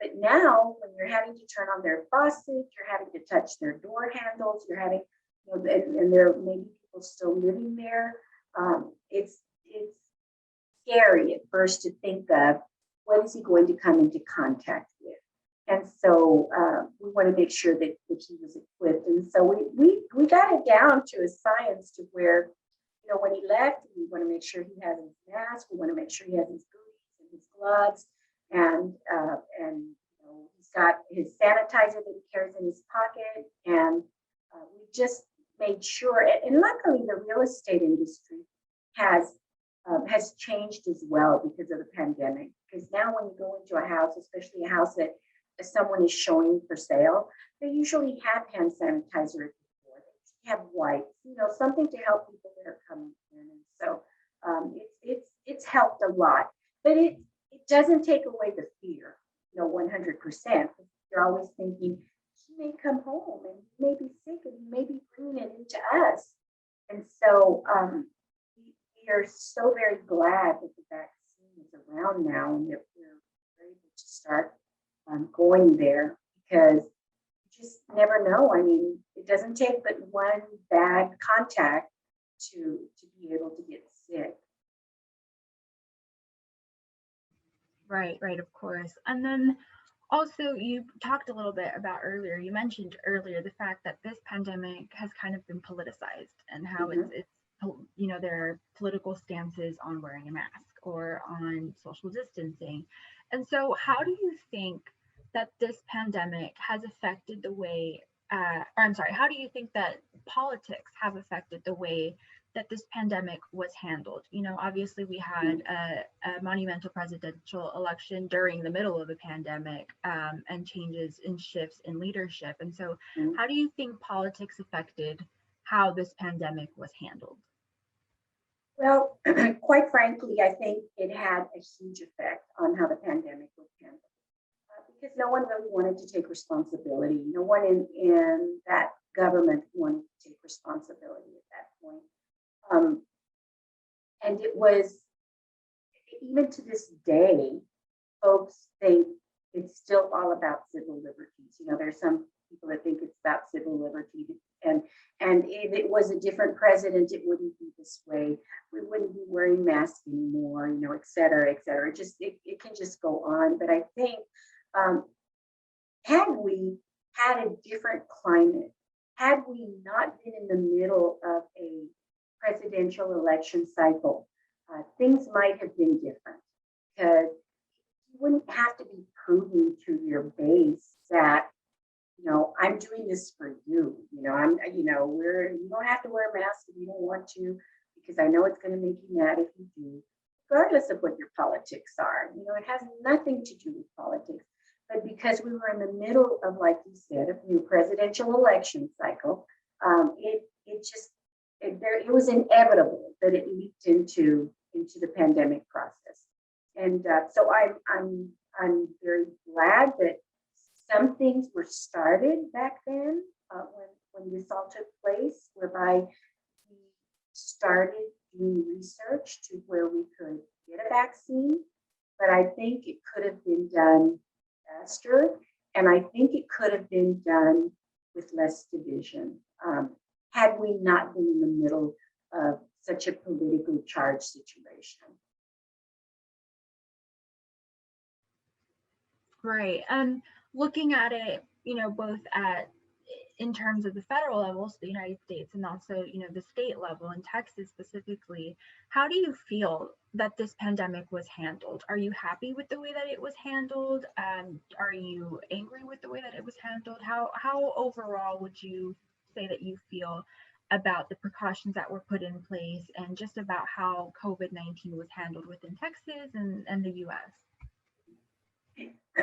But now, when you're having to turn on their faucet, you're having to touch their door handles, you're having, and there may be people still living there. It's scary at first to think of what is he going to come into contact with. And so we want to make sure that he was equipped. And so we got it down to a science to where, when he left, we want to make sure he has his mask. We want to make sure he has his boots and his gloves, and he's got his sanitizer that he carries in his pocket. And we just made sure. And luckily, the real estate industry has changed as well because of the pandemic. Because now, when you go into a house, especially a house that someone is showing for sale, they usually have hand sanitizer at the door. They have wipes, something to help people that are coming in. And so it's helped a lot, but it doesn't take away the fear, 100%. You're always thinking he may come home and he may be sick and he may be bringing it into us. And so we are so very glad that the vaccine is around now and that we're able to start going there, because you just never know. I mean, it doesn't take but one bad contact to be able to get sick. Right, of course. And then also, you talked a little bit about earlier, you mentioned earlier the fact that this pandemic has kind of been politicized, and how Mhm. there are political stances on wearing a mask or on social distancing. And so, how do you think that this pandemic has affected the way, or I'm sorry, how do you think that politics have affected the way that this pandemic was handled? Obviously, we had a monumental presidential election during the middle of the pandemic, and changes and shifts in leadership. And so, Mhm. how do you think politics affected how this pandemic was handled? Well, quite frankly, I think it had a huge effect on how the pandemic was handled, because no one really wanted to take responsibility. No one in that government wanted to take responsibility at that point. Um, and it was, even to this day, folks think it's still all about civil liberties. There's some people that think it's about civil liberty, and if it was a different president, it wouldn't be this way. We wouldn't be wearing masks anymore, et cetera, et cetera. It can just go on. But I think, um, had we had a different climate, had we not been in the middle of a presidential election cycle, things might have been different, because you wouldn't have to be proving to your base that, I'm doing this for you. You don't have to wear a mask if you don't want to, because I know it's going to make you mad if you do, regardless of what your politics are. It has nothing to do with politics. But because we were in the middle of, like you said, a new presidential election cycle, it was inevitable that it leaked into into the pandemic process. And so I'm very glad that some things were started back then when this all took place, whereby we started doing research to where we could get a vaccine. But I think it could have been done faster, and I think it could have been done with less division, had we not been in the middle of such a politically charged situation. Right. And looking at it, both at in terms of the federal level, so the United States, and also, the state level in Texas specifically, how do you feel that this pandemic was handled? Are you happy with the way that it was handled? Are you angry with the way that it was handled? How overall would you say that you feel about the precautions that were put in place and just about how COVID-19 was handled within Texas and the US?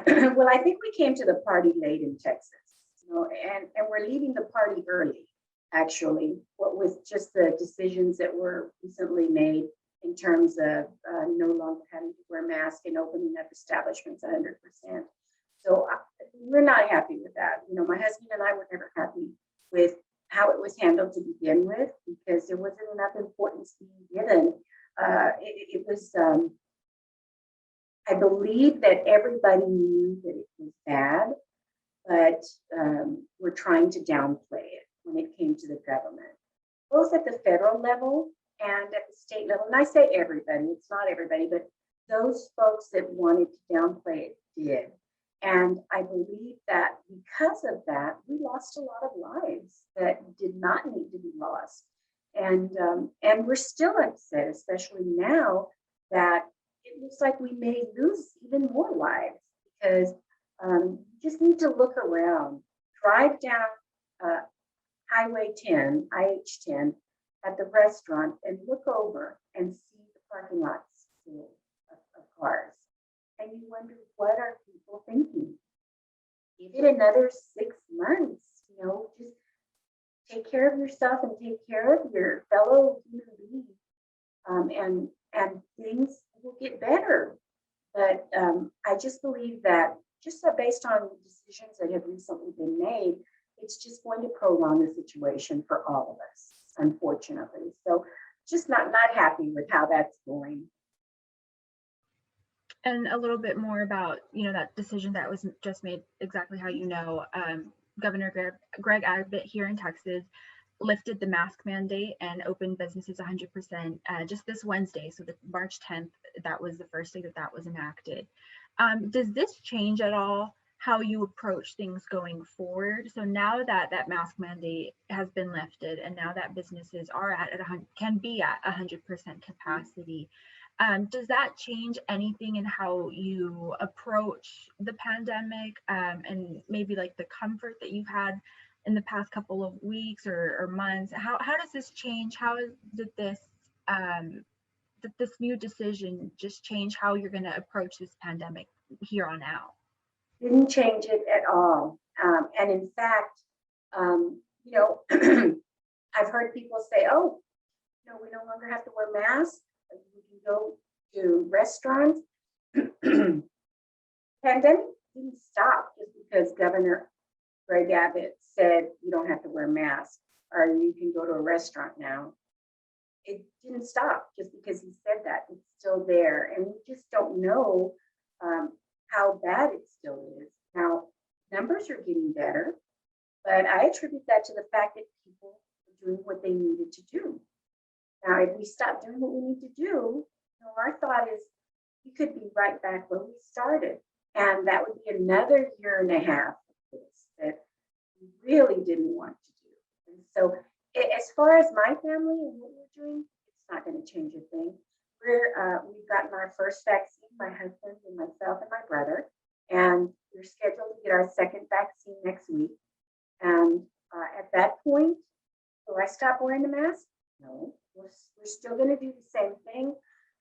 Well, I think we came to the party late in Texas, and we're leaving the party early, actually, what with just the decisions that were recently made in terms of no longer having to wear masks and opening up establishments 100%. So we're not happy with that. My husband and I were never happy with how it was handled to begin with, because there wasn't enough importance being given. It was I believe that everybody knew that it was bad, but we're trying to downplay it when it came to the government, both at the federal level and at the state level. And I say everybody, it's not everybody, but those folks that wanted to downplay it did. And I believe that because of that, we lost a lot of lives that did not need to be lost. And we're still upset, especially now that it looks like we may lose even more lives, because you just need to look around, drive down Highway 10, IH10 at the restaurant and look over and see the parking lots full of cars. And you wonder, what are people thinking? Give it another 6 months, just take care of yourself and take care of your fellow human beings, and things will get better. But I just believe that just based on decisions that have recently been made, it's just going to prolong the situation for all of us, unfortunately. So just not happy with how that's going. And a little bit more about, that decision that was just made, exactly how Governor Greg Abbott here in Texas lifted the mask mandate and opened businesses 100% just this Wednesday. So the March 10th, that was the first day that was enacted. Does this change at all how you approach things going forward? So now that that mask mandate has been lifted, and now that businesses are can be at 100% capacity, does that change anything in how you approach the pandemic, and maybe like the comfort that you've had in the past couple of weeks or months? How does this change? How did this new decision just change how you're going to approach this pandemic here on out? Didn't change it at all. And in fact, I've heard people say, oh, we no longer have to wear masks. We can go to restaurants. Pandemic didn't stop just because Governor Greg Abbott said you don't have to wear masks or you can go to a restaurant now. It didn't stop just because he said that. It's still there, and we just don't know how bad it still is. Now, numbers are getting better, but I attribute that to the fact that people are doing what they needed to do. Now, if we stop doing what we need to do, our thought is we could be right back where we started. And that would be another year and a half of this that we really didn't want to do. And so as far as my family and what we're doing, it's not going to change a thing. We've gotten our first vaccine, my husband and myself and my brother, and we're scheduled to get our second vaccine next week. And at that point, will I stop wearing the mask? No, we're still going to do the same thing.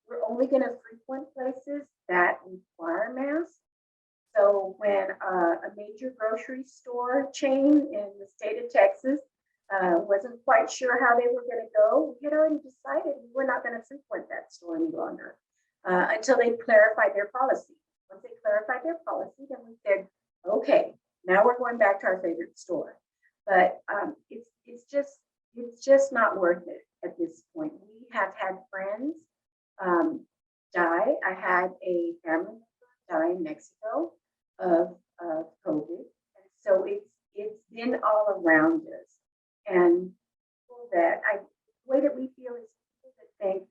We're only going to frequent places that require masks. So when a major grocery store chain in the state of Texas wasn't quite sure how they were going to go, we had already decided we were not going to frequent that store any longer until they clarified their policy. Once they clarified their policy, then we said, okay, now we're going back to our favorite store. But it's just not worth it at this point. We have had friends die. I had a family member die in Mexico of COVID, and so it's been all around us. And the way that we feel is people that think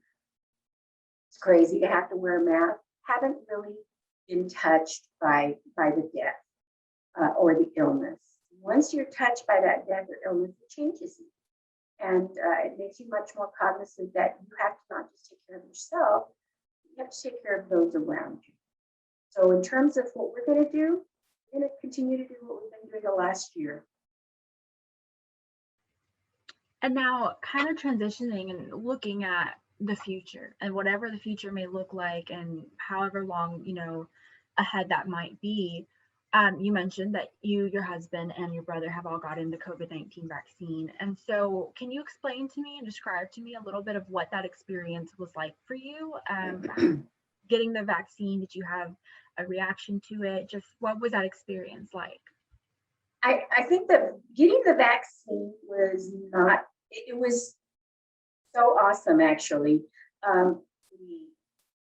it's crazy to have to wear a mask haven't really been touched by the death or the illness. Once you're touched by that death or illness, it changes you. And it makes you much more cognizant that you have to not just take care of yourself, you have to take care of those around you. So in terms of what we're going to do, we're going to continue to do what we've been doing the last year. And now kind of transitioning and looking at the future and whatever the future may look like and however long, ahead that might be. You mentioned that you, your husband, and your brother have all gotten the COVID-19 vaccine. And so can you explain to me and describe to me a little bit of what that experience was like for you? Getting the vaccine, did you have a reaction to it? Just what was that experience like? I think that getting the vaccine was not, it was so awesome, actually. The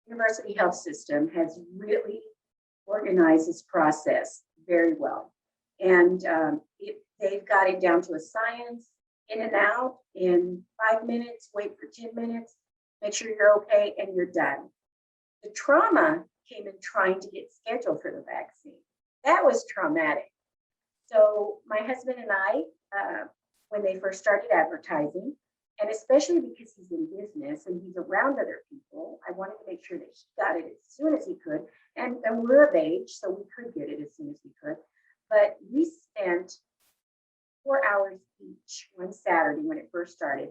university health system has really organized this process very well. And they've got it down to a science, in and out, in 5 minutes, wait for 10 minutes, make sure you're okay, and you're done. The trauma came in trying to get scheduled for the vaccine. That was traumatic. So my husband and I, when they first started advertising, and especially because he's in business and he's around other people, I wanted to make sure that he got it as soon as he could. And we're of age, so we could get it as soon as we could. But we spent 4 hours each one Saturday when it first started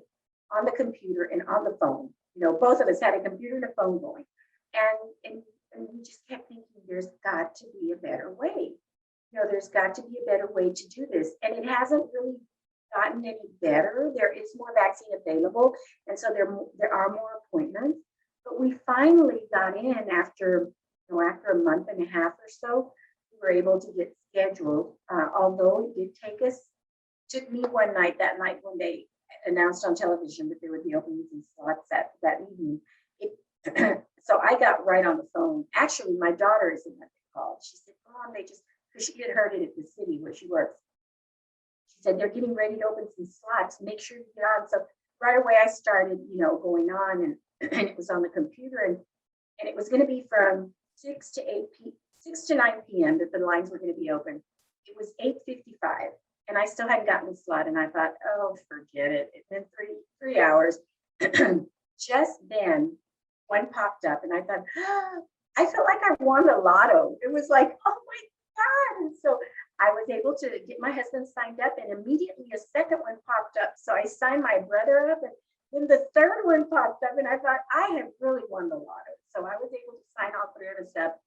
on the computer and on the phone. Both of us had a computer and a phone going. And we just kept thinking, there's got to be a better way. There's got to be a better way to do this. And it hasn't really gotten any better. There is more vaccine available. And so there are more appointments. But we finally got in after a month and a half or so, we were able to get scheduled. Although it did took me one night when they announced on television that there would be openings and slots that evening. So I got right on the phone. Actually, my daughter is the one that called. She said, Mom, because she had heard it at the city where she works. She said, they're getting ready to open some slots. Make sure you get on. So right away I started, going on and it was on the computer and it was going to be from 6 to 9 p.m. that the lines were going to be open. It was 8:55 and I still hadn't gotten the slot. And I thought, oh, forget it. It's been three hours. Just then one popped up and I thought, I felt like I won the lotto. It was like, oh my God. And so I was able to get my husband signed up and immediately a second one popped up. So I signed my brother up and then the third one popped up and I thought, I have really won the lotto. So I was able to sign all three of us up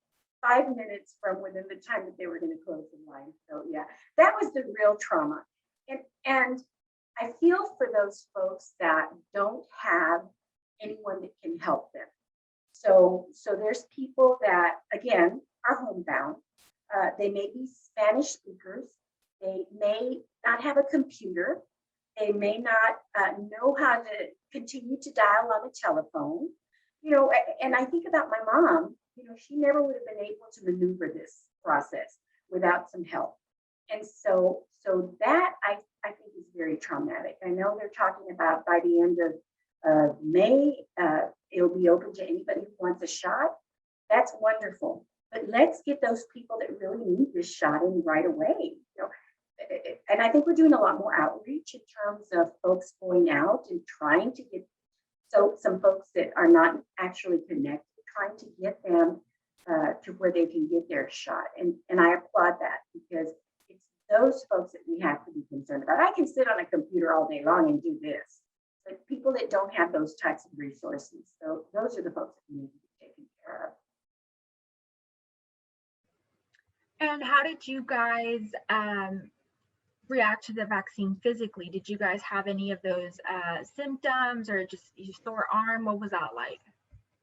5 minutes from within the time that they were going to close the line. So yeah, that was the real trauma. And I feel for those folks that don't have anyone that can help them. So there's people that, again, are homebound. They may be Spanish speakers. They may not have a computer. They may not know how to continue to dial on the telephone. And I think about my mom, she never would have been able to maneuver this process without some help. And so that I think is very traumatic. I know they're talking about by the end of May, it'll be open to anybody who wants a shot. That's wonderful. But let's get those people that really need this shot in right away. And I think we're doing a lot more outreach in terms of folks going out and trying to get some folks that are not actually connected, trying to get them to where they can get their shot. And I applaud that because it's those folks that we have to be concerned about. I can sit on a computer all day long and do this, but people that don't have those types of resources, so those are the folks that we need to be taken care of. And how did you guys react to the vaccine physically? Did you guys have any of those symptoms, or just you sore arm? What was that like?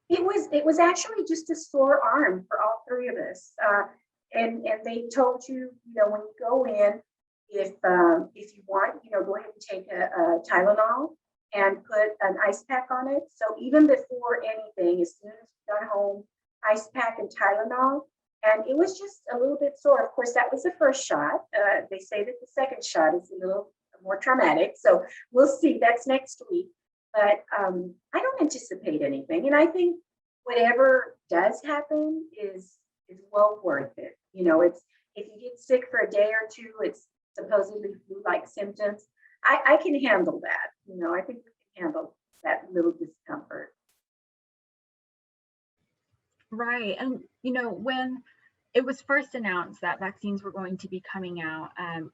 It was actually just a sore arm for all three of us. And they told you, when you go in, if you want, go ahead and take a Tylenol and put an ice pack on it. So even before anything, as soon as we got home, ice pack and Tylenol. And it was just a little bit sore. Of course, that was the first shot. They say that the second shot is a little more traumatic. So we'll see. That's next week. But I don't anticipate anything. And I think whatever does happen is well worth it. It's if you get sick for a day or two, it's supposedly flu-like symptoms. I can handle that. I think we can handle that little discomfort. Right. And, when it was first announced that vaccines were going to be coming out,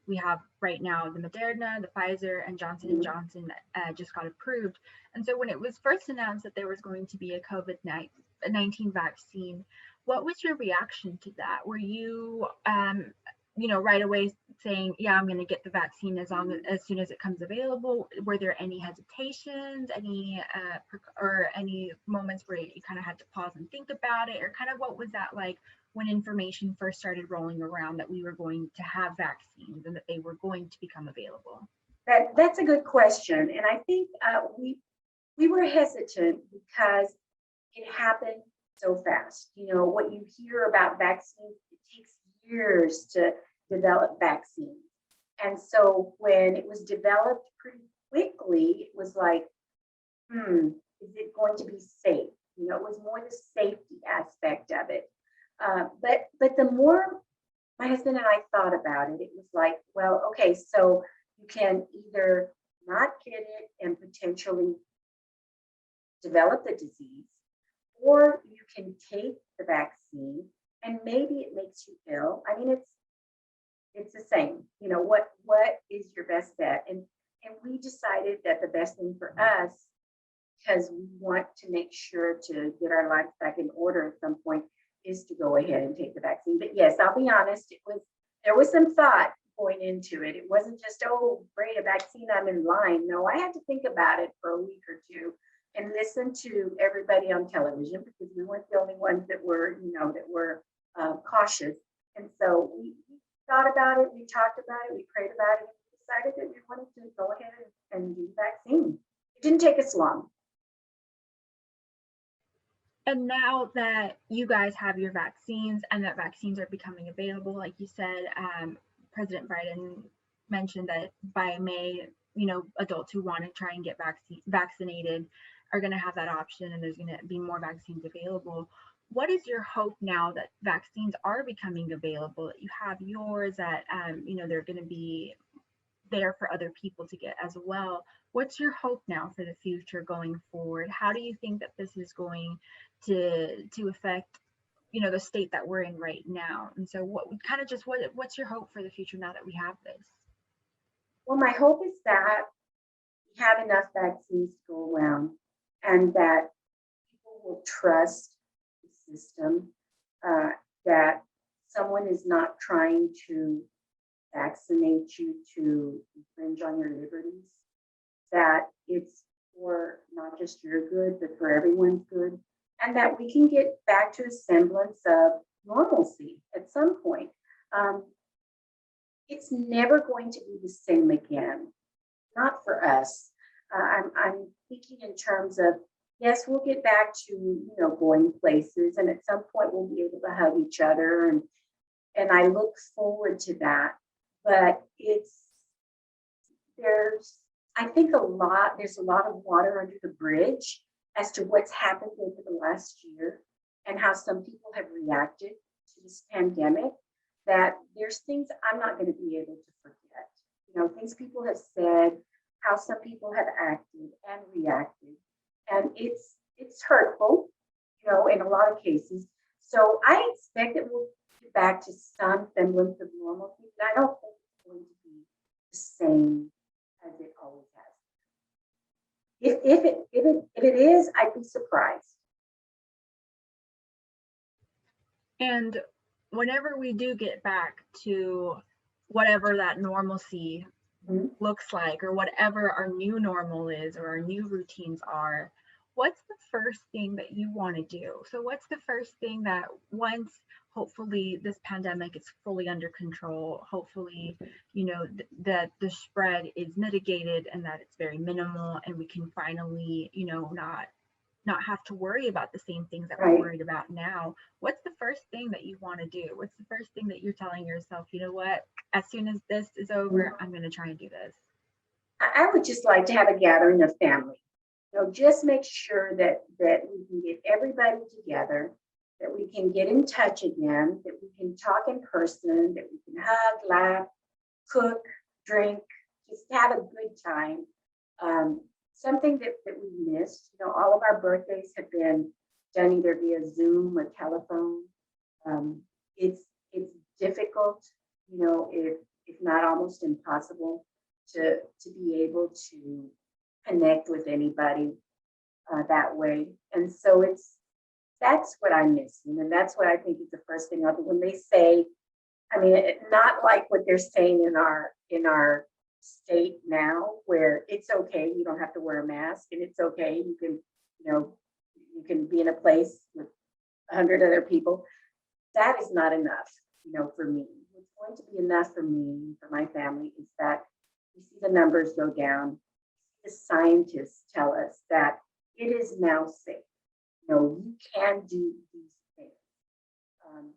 we have right now the Moderna, the Pfizer, and Johnson and Mhm. Johnson just got approved. And so when it was first announced that there was going to be a COVID-19 vaccine, what was your reaction to that? Were you, right away saying, yeah, I'm going to get the vaccine as soon as it comes available? Were there any hesitations, or any moments where you kind of had to pause and think about it, or kind of what was that like when information first started rolling around that we were going to have vaccines and that they were going to become available? That's a good question, and I think we were hesitant because it happened so fast. What you hear about vaccines, it takes years to develop vaccines. And so when it was developed pretty quickly, it was like, is it going to be safe? It was more the safety aspect of it. But the more my husband and I thought about it, it was like, well, okay, so you can either not get it and potentially develop the disease, or you can take the vaccine and maybe it makes you ill. I mean, it's the same. What is your best bet? And we decided that the best thing for us, because we want to make sure to get our lives back in order at some point, is to go ahead and take the vaccine. But yes, I'll be honest, there was some thought going into it. It wasn't just, oh, great, a vaccine, I'm in line. No, I had to think about it for a week or two and listen to everybody on television, because we weren't the only ones that were, cautious. And so we thought about it, we talked about it, we prayed about it, and we decided that we wanted to go ahead and do the vaccine. It didn't take us long. And now that you guys have your vaccines and that vaccines are becoming available, like you said, President Biden mentioned that by May, adults who want to try and get vaccinated are going to have that option, and there's going to be more vaccines available. What is your hope now that vaccines are becoming available, that you have yours, that, they're going to be there for other people to get as well? What's your hope now for the future going forward? How do you think that this is going to affect the state that we're in right now? And so what's your hope for the future now that we have this? Well, my hope is that we have enough vaccines to go around, and that people will trust the system, that someone is not trying to vaccinate you to infringe on your liberties, that it's for not just your good, but for everyone's good, and that we can get back to a semblance of normalcy at some point. It's never going to be the same again, not for us. I'm thinking in terms of, yes, we'll get back to going places, and at some point we'll be able to hug each other, and I look forward to that. But there's I think there's a lot of water under the bridge as to what's happened over the last year and how some people have reacted to this pandemic, that there's things I'm not going to be able to forget. Things people have said, how some people have acted and reacted. And it's hurtful, in a lot of cases. So I expect that we'll get back to some semblance of normalcy, but I don't think it's going to be the same as it always has. If it is, I'd be surprised. And whenever we do get back to whatever that normalcy Mhm. looks like, or whatever our new normal is, or our new routines are, what's the first thing that you want to do? So what's the first thing that, once hopefully this pandemic is fully under control, hopefully, that the spread is mitigated and that it's very minimal, and we can finally, not have to worry about the same things that we're Right. worried about now, what's the first thing that you want to do? What's the first thing that you're telling yourself, you know what, as soon as this is over, I'm going to try and do this? I would just like to have a gathering of family. Just make sure that we can get everybody together, that we can get in touch again, that we can talk in person, that we can hug, laugh, cook, drink, just have a good time. Something that we missed, all of our birthdays have been done either via Zoom or telephone. Um, it's it's difficult, if not almost impossible, to be able to connect with anybody that way. And so that's what I'm missing, and that's what I think is the first thing. Other when they say, I mean, not like what they're saying in our state now, where it's okay, you don't have to wear a mask, and it's okay, you know, you can be in a place with 100 other people. That is not enough, for me. What's going to be enough for me, for my family, is that we see the numbers go down. The scientists tell us that it is now safe. You can do these things. Um,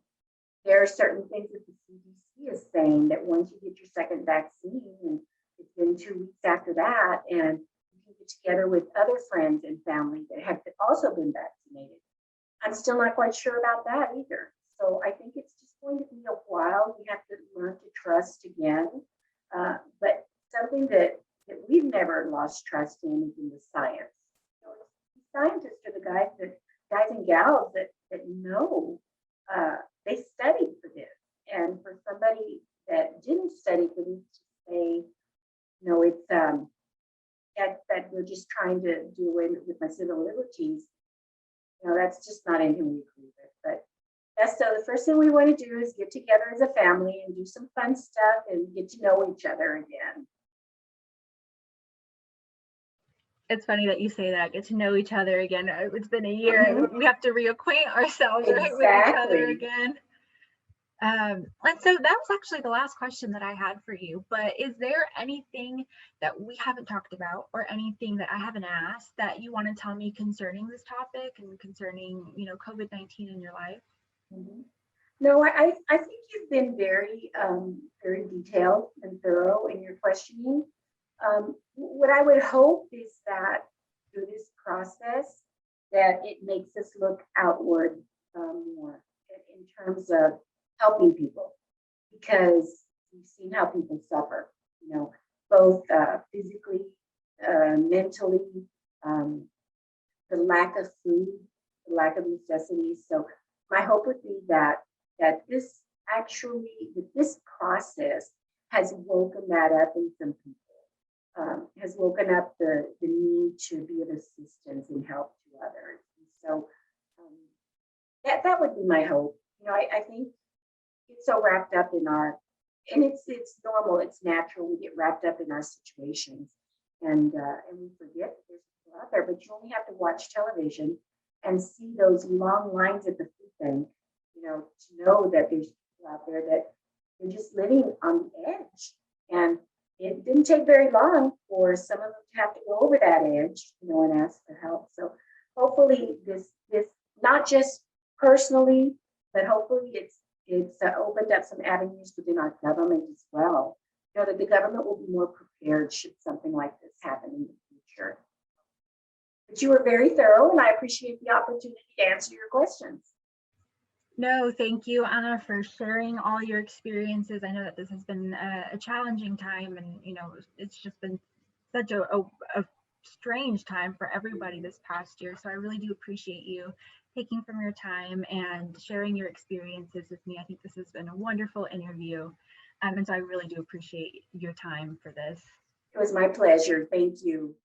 there are certain things that the CDC is saying that once you get your second vaccine, and it's been 2 weeks after that, and you can get together with other friends and family that have also been vaccinated. I'm still not quite sure about that either. So I think it's just going to be a while. We have to learn to trust again. But something that we've never lost trust in is in the science. The scientists are the guys and gals that know. Uh, they studied for this, and for somebody that didn't study for this to say, it's that we're just trying to do away with my civil liberties. That's just not anything we agree with. But that's so the first thing we want to do is get together as a family and do some fun stuff and get to know each other again. It's funny that you say that, get to know each other again. It's been a year Mhm. and we have to reacquaint ourselves, right, with each other Exactly. again. And so that was actually the last question that I had for you. But is there anything that we haven't talked about, or anything that I haven't asked, that you want to tell me concerning this topic and concerning, COVID-19 in your life? Mhm. No, I think you've been very detailed and thorough in your questioning. What I would hope is that through this process, that it makes us look outward more in terms of helping people, because we've seen how people suffer, both physically, mentally, um, the lack of food, the lack of necessities. So my hope would be that this process has woken that up in some people, has woken up the need to be of assistance and help to others. And so um, that would be my hope. I think it's so wrapped up in and it's normal, it's natural. We get wrapped up in our situations, and we forget that there's people out there. But you only have to watch television and see those long lines at the food bank, to know that there's people out there that they're just living on the edge. And it didn't take very long for some of them to have to go over that edge, and ask for help. So hopefully this not just personally, but hopefully it's opened up some avenues within our government as well. That the government will be more prepared should something like this happen in the future. But you were very thorough, and I appreciate the opportunity to answer your questions. No, thank you, Anna, for sharing all your experiences. I know that this has been a challenging time, and it's just been such a strange time for everybody this past year. So I really do appreciate you taking from your time and sharing your experiences with me. I think this has been a wonderful interview. And so I really do appreciate your time for this. It was my pleasure. Thank you.